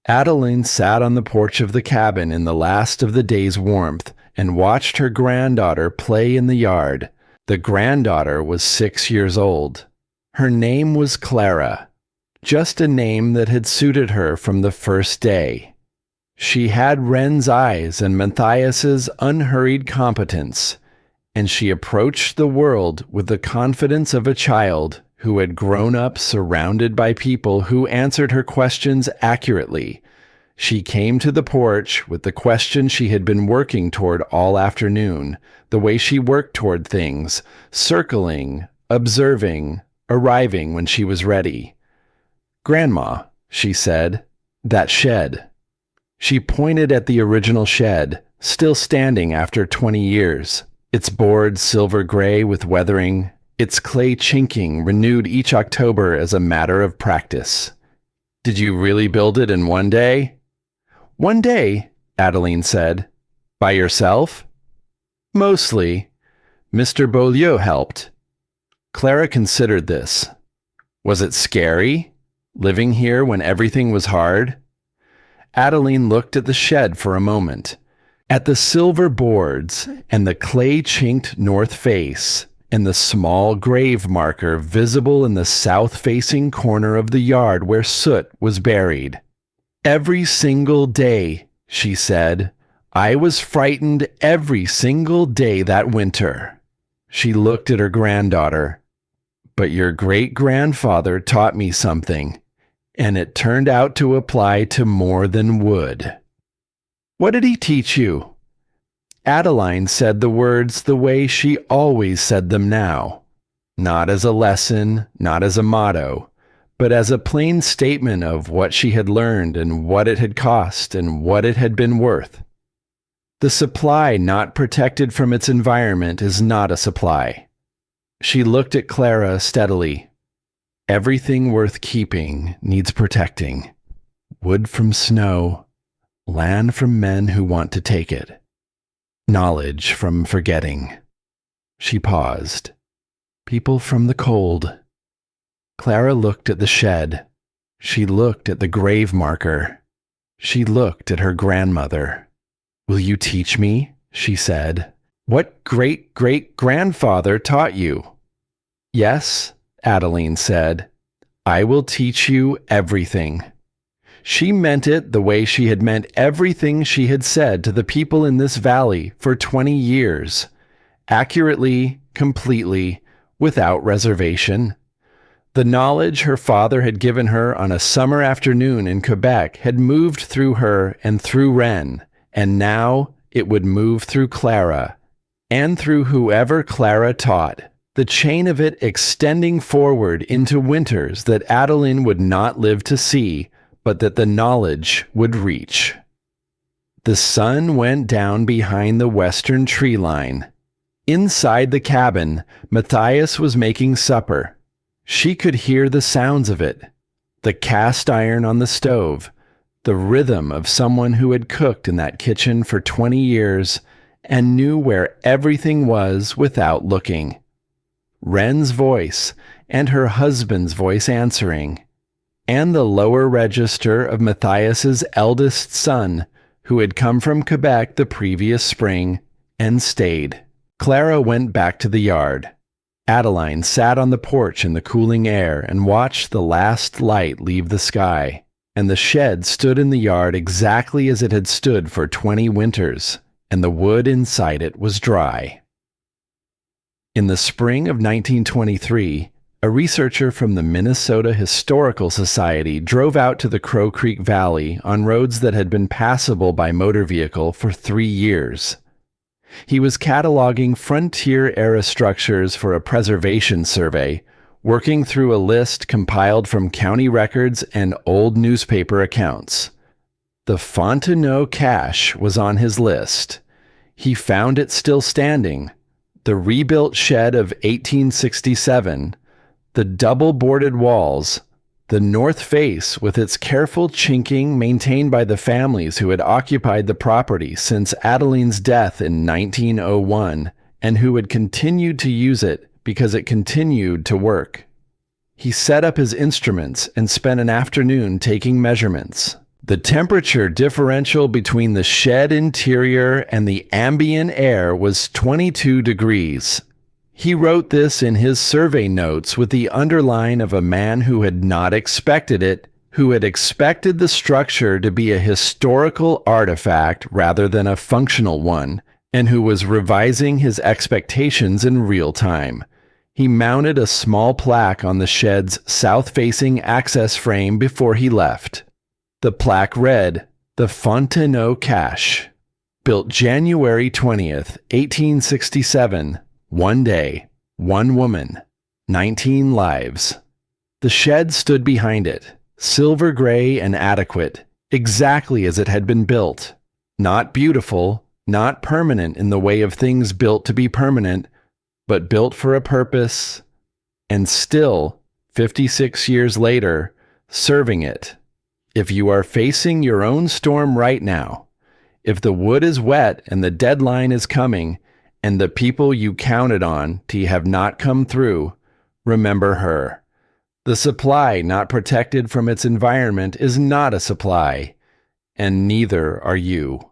Adeline sat on the porch of the cabin in the last of the day's warmth and watched her granddaughter play in the yard. The granddaughter was 6 years old. Her name was Clara, just a name that had suited her from the first day. She had Wren's eyes and Matthias's unhurried competence, and she approached the world with the confidence of a child who had grown up surrounded by people who answered her questions accurately. She came to the porch with the question she had been working toward all afternoon, the way she worked toward things, circling, observing, arriving when she was ready. "Grandma," she said, "that shed." She pointed at the original shed, still standing after 20 years, its boards silver gray with weathering, its clay chinking renewed each October as a matter of practice. "Did you really build it in one day?" "One day," Adeline said. "By yourself?" "Mostly. Mr. Beaulieu helped." Clara considered this. Was it scary, living here when everything was hard? Adeline looked at the shed for a moment, at the silver boards and the clay-chinked north face and the small grave marker visible in the south-facing corner of the yard where soot was buried. "Every single day," she said, I was frightened every single day that winter." She looked at her granddaughter. "But your great-grandfather taught me something, and it turned out to apply to more than wood." "What did he teach you?" Adeline said the words the way she always said them now. Not as a lesson, not as a motto, but as a plain statement of what she had learned and what it had cost and what it had been worth. The supply not protected from its environment is not a supply. She looked at Clara steadily. Everything worth keeping needs protecting. Wood from snow, land from men who want to take it, knowledge from forgetting. She paused. People from the cold. Clara looked at the shed. She looked at the grave marker. She looked at her grandmother. "Will you teach me?" she said. "What great-great-grandfather taught you?" "Yes," Adeline said. "I will teach you everything." She meant it the way she had meant everything she had said to the people in this valley for 20 years. Accurately, completely, without reservation. The knowledge her father had given her on a summer afternoon in Quebec had moved through her and through Ren, and now it would move through Clara, and through whoever Clara taught, the chain of it extending forward into winters that Adeline would not live to see, but that the knowledge would reach. The sun went down behind the western tree line. Inside the cabin, Matthias was making supper. She could hear the sounds of it, the cast iron on the stove, the rhythm of someone who had cooked in that kitchen for 20 years and knew where everything was without looking. Ren's voice and her husband's voice answering, and the lower register of Matthias's eldest son, who had come from Quebec the previous spring and stayed. Clara went back to the yard. Adeline sat on the porch in the cooling air and watched the last light leave the sky, and the shed stood in the yard exactly as it had stood for 20 winters, and the wood inside it was dry. In the spring of 1923, a researcher from the Minnesota Historical Society drove out to the Crow Creek Valley on roads that had been passable by motor vehicle for 3 years. He was cataloging frontier-era structures for a preservation survey, working through a list compiled from county records and old newspaper accounts. The Fontenot cache was on his list. He found it still standing. The rebuilt shed of 1867, the double-boarded walls, the north face with its careful chinking maintained by the families who had occupied the property since Adeline's death in 1901 and who had continued to use it because it continued to work. He set up his instruments and spent an afternoon taking measurements. The temperature differential between the shed interior and the ambient air was 22 degrees. He wrote this in his survey notes with the underline of a man who had not expected it, who had expected the structure to be a historical artifact rather than a functional one, and who was revising his expectations in real time. He mounted a small plaque on the shed's south-facing access frame before he left. The plaque read, "The Fontenot Cache. Built January 20th, 1867. 1 day, 1 woman, 19 lives." The shed stood behind it, silver gray and adequate, exactly as it had been built. Not beautiful, not permanent in the way of things built to be permanent, but built for a purpose, and still, 56 years later, serving it. If you are facing your own storm right now, if the wood is wet and the deadline is coming, and the people you counted on to have not come through, remember her. The supply not protected from its environment is not a supply, and neither are you.